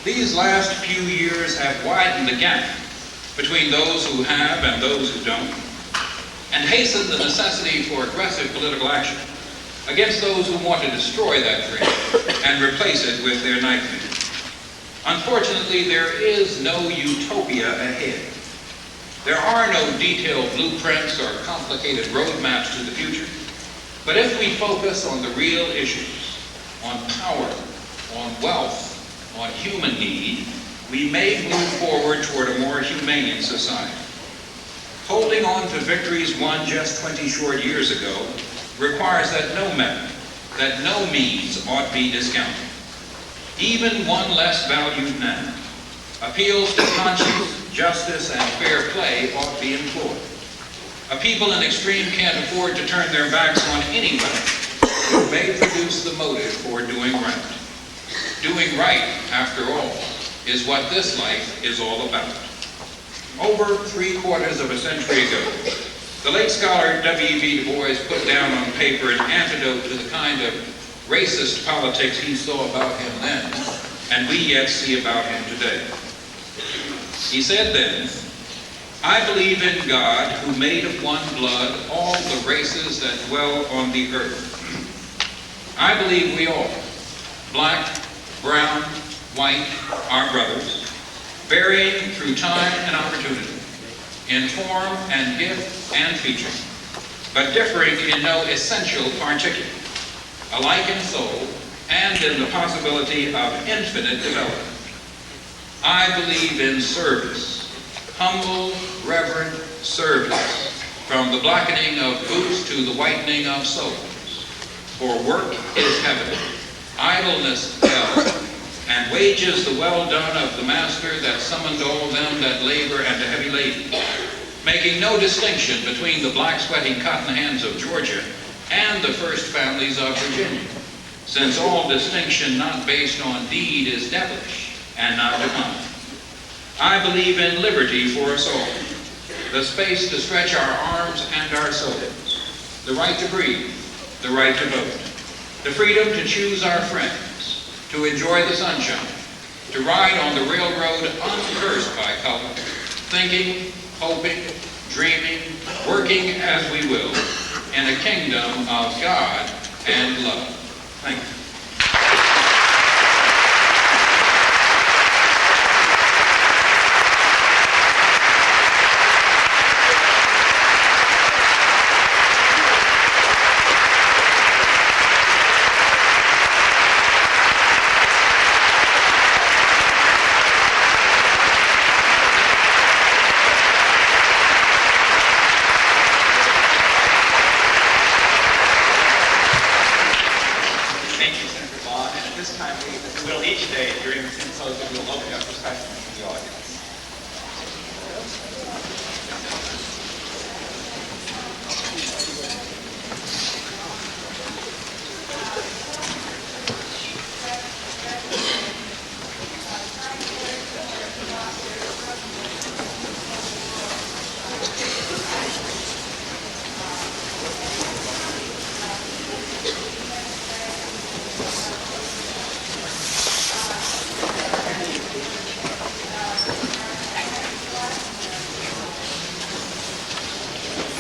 These last few years have widened the gap between those who have and those who don't, and hastened the necessity for aggressive political action against those who want to destroy that dream and replace it with their nightmare. Unfortunately, there is no utopia ahead. There are no detailed blueprints or complicated roadmaps to the future. But if we focus on the real issues, on power, on wealth, on human need, we may move forward toward a more humane society. Holding on to victories won just 20 short years ago requires that no method, that no means ought be discounted. Even one less valued now. Appeals to conscience, justice, and fair play ought to be employed. A people in extreme can't afford to turn their backs on anyone who may produce the motive for doing right. Doing right, after all, is what this life is all about. Over 3/4 of a century ago, the late scholar W.E.B. Du Bois put down on paper an antidote to the kind of racist politics he saw about him then, and we yet see about him today. He said then, "I believe in God who made of one blood all the races that dwell on the earth. I believe we all, black, brown, white, are brothers, varying through time and opportunity, in form and gift and feature, but differing in no essential particular, alike in soul and in the possibility of infinite development. I believe in service, humble, reverent service, from the blackening of boots to the whitening of souls. For work is heaven, idleness hell, and wages the well done of the master that summoned all them that labor and are heavy laden, making no distinction between the black sweating cotton hands of Georgia and the first families of Virginia, since all distinction not based on deed is devilish and not divine. I believe in liberty for us all, the space to stretch our arms and our souls, the right to breathe, the right to vote, the freedom to choose our friends, to enjoy the sunshine, to ride on the railroad uncursed by color, thinking, hoping, dreaming, working as we will, in a kingdom of God and love." Thank you.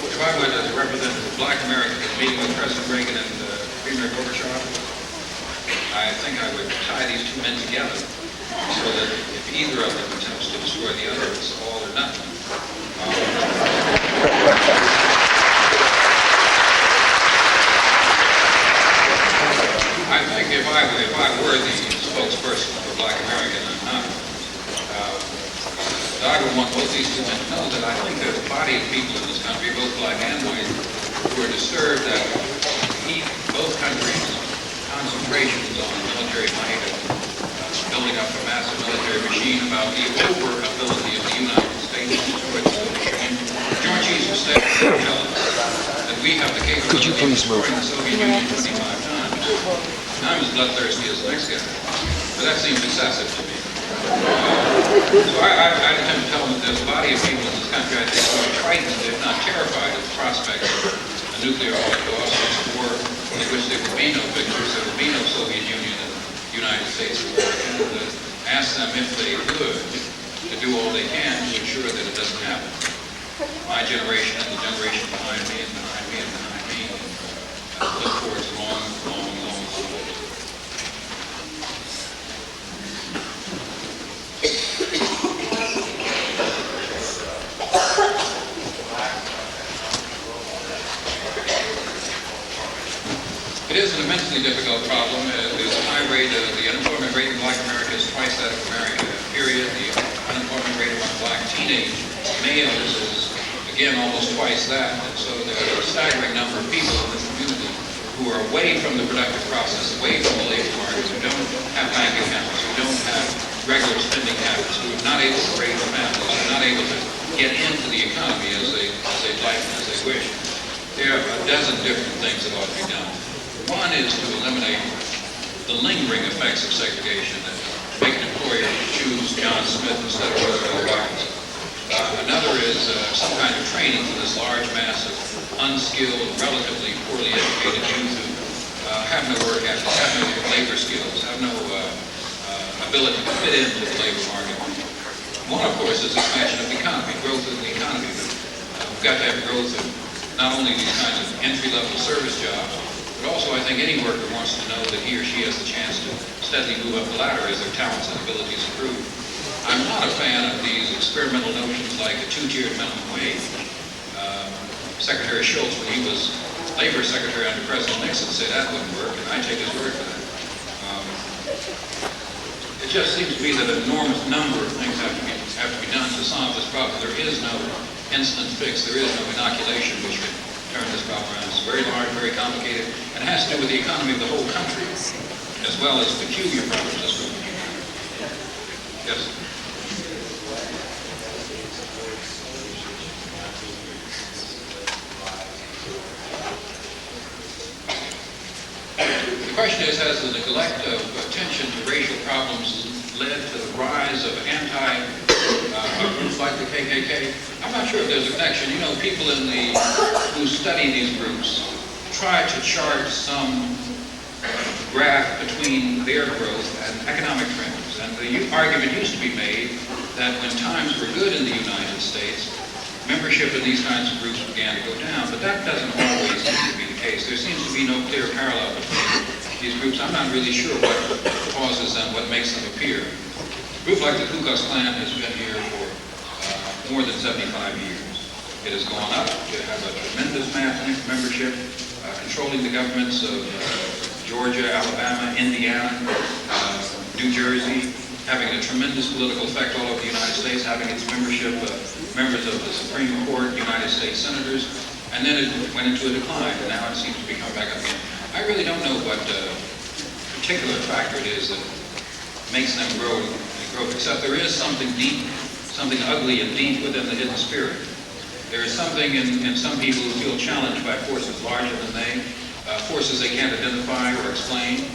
If I would, as a representative of Black Americans, meeting with President Reagan and Premier Gorbachev, I think I would tie these two men together so that if either of them attempts to destroy the other, it's all or nothing. want both these two men to know that I think there's a body of people in this country, both black and white, who are disturbed that both countries' concentrations on military might and building up a massive military machine about the over-ability of the United States to destroy the Soviet Union. George Jesus said that we have the capability of destroying the Soviet Union 25 times. I'm as bloodthirsty as the next guy, but that seems excessive to me. So I attempt to tell them that there's a body of people in this country, I think, who are frightened, if not terrified, at the prospect of a nuclear holocaust, a war in which there would be no victors, there would be no Soviet Union and United States of America, and ask them if they could to do all they can to ensure that it doesn't happen. My generation and the generation behind me and behind me and behind me look towards long, long, long lives. It is an immensely difficult problem. There's a high rate of the unemployment rate in black America is twice that of America, period. The unemployment rate among black teenage males is, again, almost twice that. And so there are a staggering number of people in this community who are away from the productive process, away from the labor market, who don't have bank accounts, who don't have regular spending habits, who are not able to raise families, who are not able to get into the economy as they'd like and as they wish. There are a dozen different things that ought to be done. One is to eliminate the lingering effects of segregation that make an employer choose John Smith instead of Roosevelt Roberts. Another is some kind of training for this large mass of unskilled, relatively poorly educated youth who have no work ethic, have no labor skills, have no ability to fit into the labor market. One, of course, is expansion of the economy, growth of the economy. We've got to have growth of not only these kinds of entry-level service jobs, but also I think any worker wants to know that he or she has the chance to steadily move up the ladder as their talents and abilities improve. I'm not a fan of these experimental notions like a two-tiered minimum wage. Secretary Schultz, when he was Labor Secretary under President Nixon, said that wouldn't work, and I take his word for that. It just seems to me that an enormous number of things have to be done to solve this problem. There is no instant fix. There is no inoculation which can turn this problem around. It's very large, very complicated, and has to do with the economy of the whole country, as well as peculiar problems as well. Yes? The question is, has the neglect of attention to racial problems led to the rise of groups like the KKK? I'm not sure if there's a connection. You know, people who study these groups try to chart some graph between their growth and economic trends. And the argument used to be made that when times were good in the United States, membership in these kinds of groups began to go down. But that doesn't always seem to be the case. There seems to be no clear parallel between these groups. I'm not really sure what causes them, what makes them appear. A group like the Ku Klux Klan has been here for more than 75 years. It has gone up. It has a tremendous membership, controlling the governments of Georgia, Alabama, Indiana, New Jersey, having a tremendous political effect all over the United States, having its membership of members of the Supreme Court, United States senators, and then it went into a decline, and now it seems to be coming back up again. I really don't know what particular factor it is that makes them grow, except there is something deep, something ugly and deep within the hidden spirit. There is something in some people who feel challenged by forces larger than they, forces they can't identify or explain,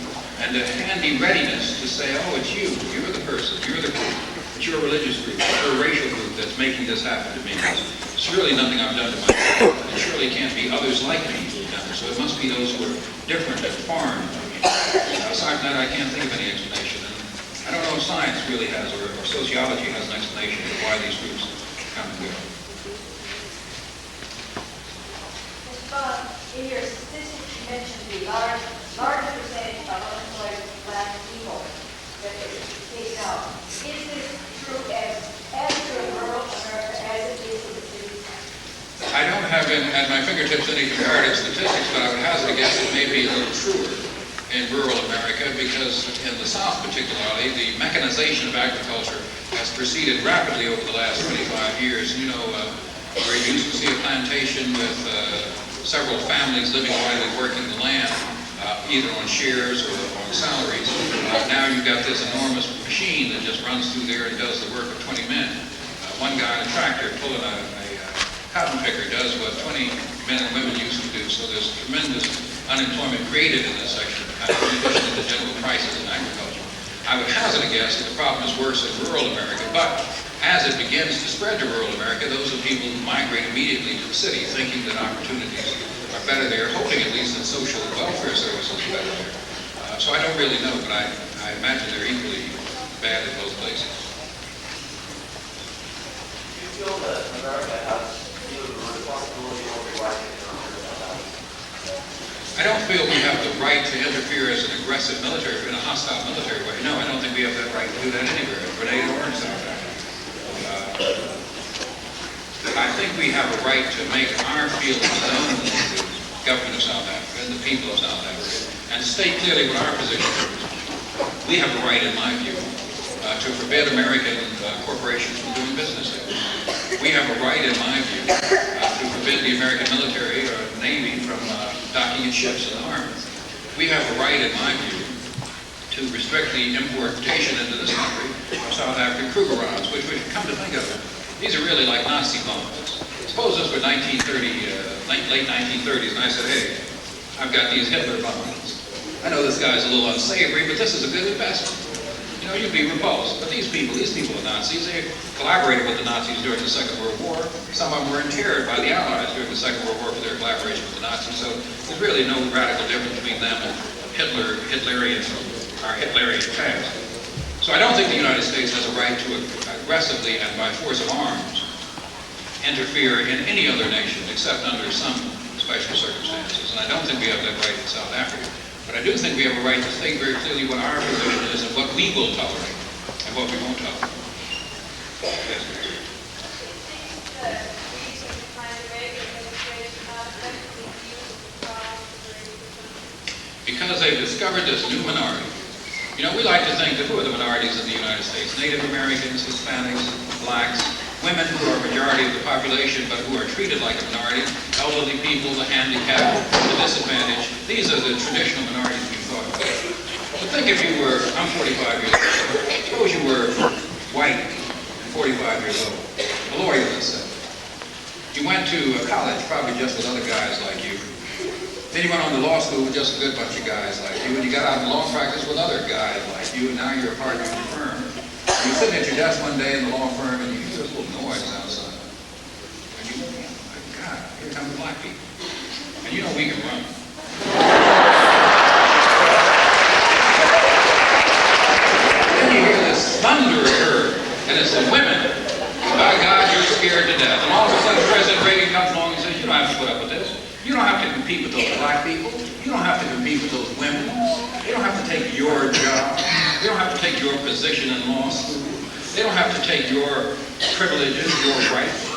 and a handy readiness to say, oh, it's you, you're the person, you're the group, it's your religious group, it's your racial group that's making this happen to me. It's surely nothing I've done to myself, and it surely can't be others like me who've done it, so it must be those who are different and foreign from me. Aside from that, I can't think of any explanation, and I don't know if science really has, or sociology has an explanation for why these groups come and go. In your statistics, you mentioned the large percentage of unemployed black people that is taken out. Is this true as true in rural America as it is in the cities? I don't have at my fingertips any comparative statistics, but I would hazard a guess it may be a little truer in rural America because in the South particularly, the mechanization of agriculture has has proceeded rapidly over the last 25 years. You know, where you used to see a plantation with several families living quietly working the land, either on shares or on salaries. Now you've got this enormous machine that just runs through there and does the work of 20 men. One guy in a tractor pulling a cotton picker does what 20 men and women used to do, so there's tremendous unemployment created in this section of the country, in addition to the general crisis in agriculture. I would hazard a guess that the problem is worse in rural America, but as it begins to spread to rural America, those are people who migrate immediately to the city, thinking that opportunities are better there, hoping at least that social welfare services are better there. So I don't really know, but I imagine they're equally bad in both places. Do you feel that America has either the responsibility or the right to interfere in that? I don't feel we have the right to interfere as an aggressive military, in a hostile military way. No, I don't think we have that right to do that anywhere, Grenada or in South Africa. I think we have a right to make our feelings known to the government of South Africa and the people of South Africa, and to state clearly what our position is. We have a right, in my view, to forbid American corporations from doing business there. We have a right, in my view, to forbid the American military or Navy from docking its ships in the harbor. We have a right, in my view, to restrict the importation into this country of South African Kruger rounds, which we come to think of it, these are really like Nazi bombs. Suppose this were late 1930s, and I said, hey, I've got these Hitler bombs. I know this guy's a little unsavory, but this is a good investment. You know, you'd be repulsed. But these people are Nazis. They collaborated with the Nazis during the Second World War. Some of them were interred by the Allies during the Second World War for their collaboration with the Nazis. So there's really no radical difference between them and Hitlerian past. So I don't think the United States has a right to aggressively and by force of arms interfere in any other nation except under some special circumstances. And I don't think we have that right in South Africa. But I do think we have a right to state very clearly what our position is and what we will tolerate and what we won't tolerate. Yes, ma'am. Because they've discovered this new minority. You know, we like to think that who are the minorities in the United States? Native Americans, Hispanics, blacks, women who are a majority of the population but who are treated like a minority, elderly people, the handicapped, the disadvantaged. These are the traditional minorities we've thought of. But think if you were, I'm 45 years old, suppose you were white and 45 years old, a lawyer, let's say. You went to college probably just with other guys like you. Then you went on to law school with just a good bunch of guys like you, and you got out in law practice with other guys like you, and now you're a partner in your firm. And you're sitting at your desk one day in the law firm, and you hear this little noise outside. And you go, oh my God, here come the black people. And you know we can run. Then you hear this thunder occur, and it's the women. By God, you're scared to death. And all of a sudden, President Reagan comes along and says, you don't have to put up with this. You don't have to compete with those black people. You don't have to compete with those women. They don't have to take your job. They don't have to take your position in law school. They don't have to take your privileges, your rights.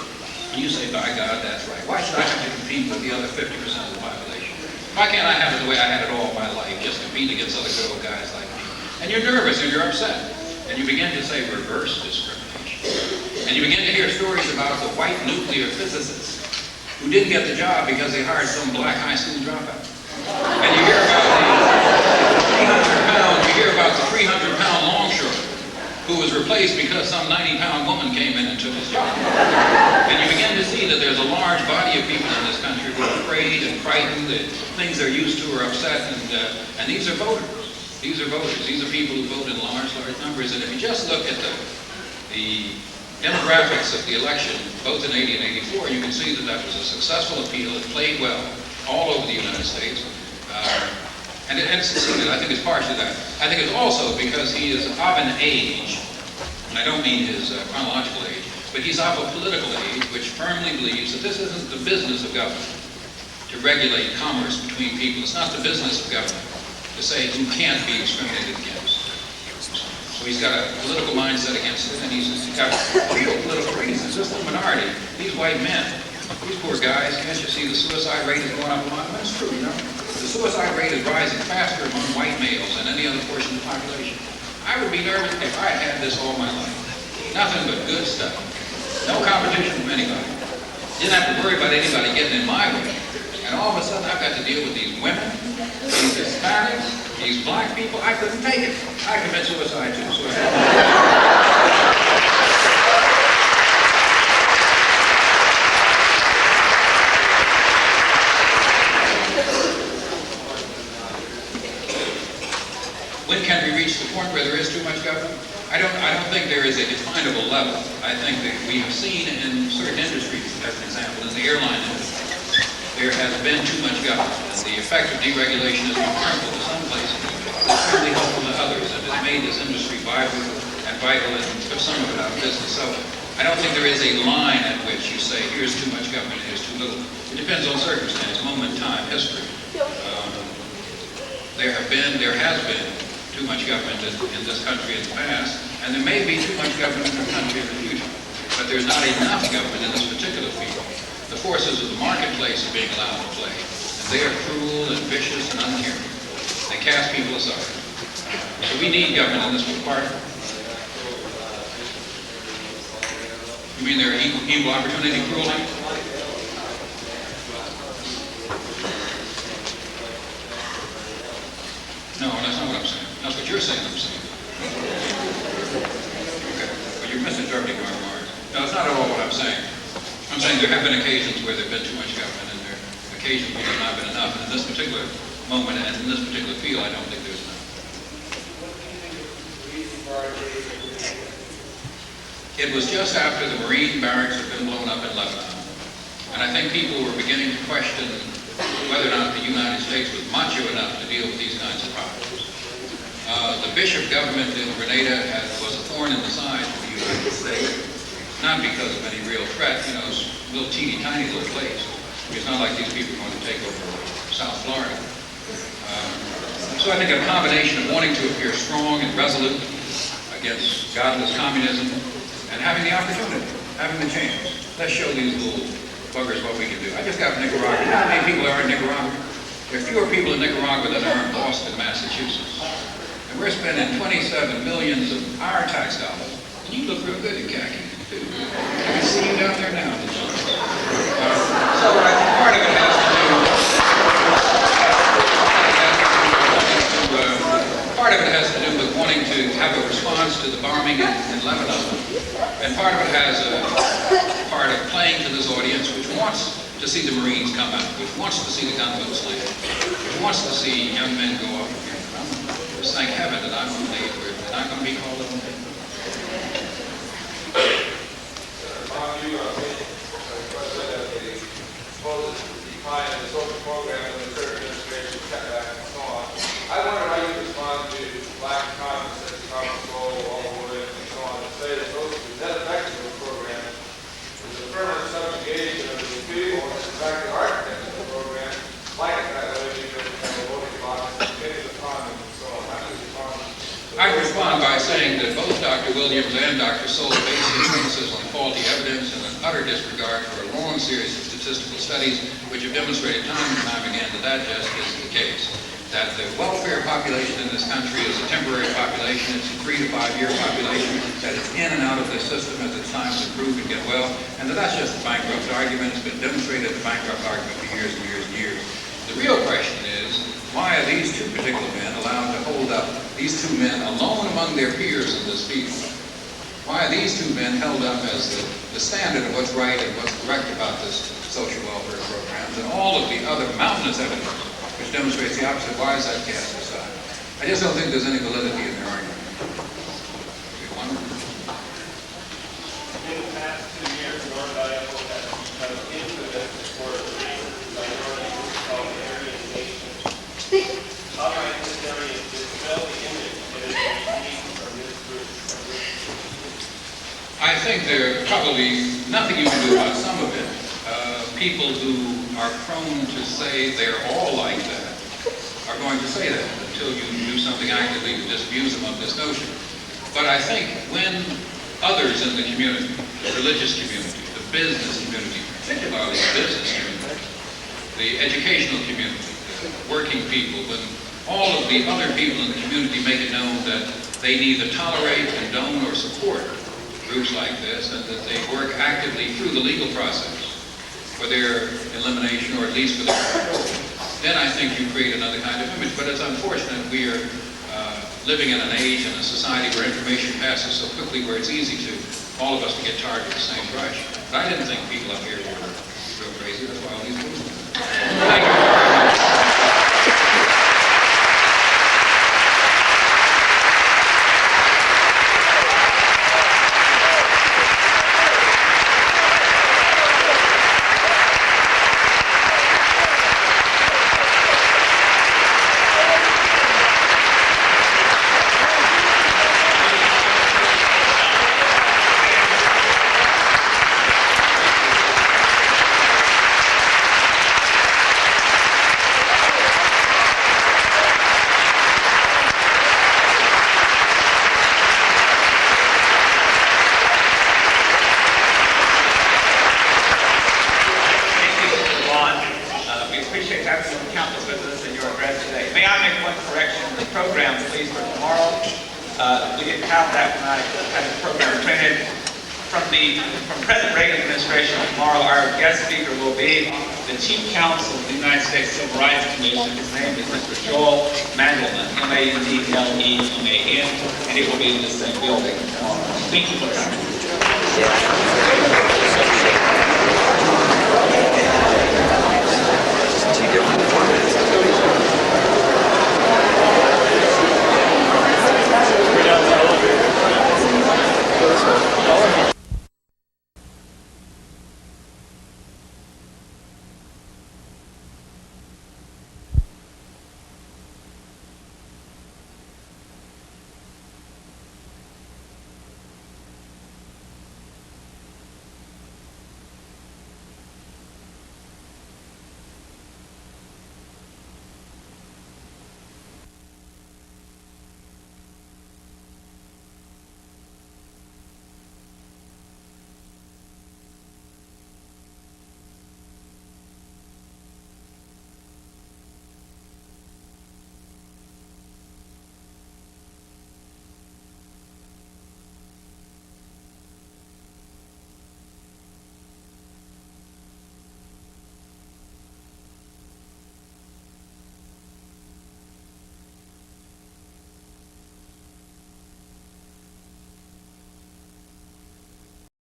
And you say, by God, that's right. Why should I have to compete with the other 50% of the population? Why can't I have it the way I had it all my life, just compete against other good old guys like me? And you're nervous and you're upset. And you begin to say reverse discrimination. And you begin to hear stories about the white nuclear physicists who didn't get the job because they hired some black high school dropout. And you hear about the 300-pound longshoreman who was replaced because some 90-pound woman came in and took his job. And you begin to see that there's a large body of people in this country who are afraid and frightened, that things they're used to are upset, and these are voters. These are voters. These are people who vote in large numbers. And if you just look at the demographics of the election, both in 80 and 84, you can see that that was a successful appeal. It played well all over the United States. And it succeeded. I think it's partially that. I think it's also because he is of an age, and I don't mean his chronological age, but he's of a political age which firmly believes that this isn't the business of government to regulate commerce between people. It's not the business of government to say who can't be discriminated against. So he's got a political mindset against it, and he's got real political reasons. This little minority, these white men, these poor guys, can't you see the suicide rate is going up among them? It's true, you know. The suicide rate is rising faster among white males than any other portion of the population. I would be nervous if I had this all my life. Nothing but good stuff. No competition from anybody. Didn't have to worry about anybody getting in my way. And all of a sudden, I've got to deal with these women, these Hispanics, these black people. I couldn't take it. I commit suicide too. When can we reach the point where there is too much government? I don't think there is a definable level. I think that we have seen in certain industries, as an example, in the airline industry, there has been too much government. And the effect of deregulation has been harmful to some places. It's certainly helpful to others, and has made this industry vital and put some of it out of business. So I don't think there is a line at which you say, here's too much government, here's too little. It depends on circumstance, moment, time, history. There has been too much government in this country in the past, and there may be too much government in the country in the future. But there's not enough government in this particular field. The forces of the marketplace are being allowed to play, and they are cruel and vicious and uncaring. They cast people aside. So we need government in this part. You mean there are equal opportunity cruelty? No, that's not what I'm saying. That's what you're saying I'm saying. Okay. Well, you're misinterpreting my remarks. No, that's not at all what I'm saying. I'm saying there have been occasions where there have been too much government, and there are occasions where there have not been enough. And in this particular moment and in this particular field, I don't think there's enough. It was just after the Marine barracks had been blown up in Lebanon. And I think people were beginning to question whether or not the United States was macho enough to deal with these kinds of problems. The Bishop government in Grenada was a thorn in the side to the United States, not because of any real threat. You know, it's a little teeny tiny little place. It's not like these people are going to take over South Florida. So I think a combination of wanting to appear strong and resolute against godless communism and having the opportunity, having the chance. Let's show these little buggers what we can do. I just got from Nicaragua. You know how many people there are in Nicaragua? There are fewer people in Nicaragua than there are in Boston, Massachusetts. And we're spending 27 millions of our tax dollars. And you look real good in khaki, too. I can see you down there now. So I think part of it has to do with wanting to have a response to the bombing in Lebanon. And part of it has a part of playing to this audience which wants to see the Marines come out, which wants to see the gunboats land, which wants to see young men go off again. Just thank heaven that I'm on the age where they're not going to be called up on that. Bob, you said that the supposed decline in the social program and the current administration cutback and so on. I wonder how you respond to black economists such as Thomas Sowell, Walter and so on, that say that those net effects of the program is a permanent subjugation of the people, and in fact the architects of the program like it that way because they have a voting box and getting the condom and so on. How do you respond? I respond by saying that both Dr. Williams and Dr. Sowell base their premises on faulty evidence and an utter disregard for a long series of statistical studies which have demonstrated time and time again that that just isn't the case. That the welfare population in this country is a temporary population, it's a 3 to 5 year population, that it's in and out of the system as its times improve and get well, and that's just a bankrupt argument. It's been demonstrated as a bankrupt argument for years and years and years. The real question is, why are these two particular men allowed to hold up, these two men alone among their peers in this field? Why are these two men held up as the standard of what's right and what's correct about this social welfare programs and all of the other mountainous evidence which demonstrates the opposite? Why is that cast aside? I just don't think there's any validity in their argument. In the past 2 years, North Idaho has infamous for minorities called Aryan Nation. How might this area dispel the image that is received from this group? I think there's probably nothing you can do about some of it. People who are prone to say they're all like that are going to say that until you do something actively to disabuse them of this notion. But I think when others in the community, the religious community, the business community, particularly the business community, the educational community, the working people, when all of the other people in the community make it known that they neither tolerate, condone, or support groups like this, and that they work actively through the legal process for their elimination, or at least for their control, then I think you create another kind of image. But it's unfortunate we are living in an age and a society where information passes so quickly, where it's easy to all of us to get tarred with the same brush. But I didn't think people up here were real crazy. That's why all these movements. Thank you very much. From President Reagan's administration tomorrow, our guest speaker will be the Chief Counsel of the United States Civil Rights Commission. His name is Mr. Joel Mandelman, M-A-N-D-L-E-M-A-N, and he will be in the same building tomorrow. Thank you for coming.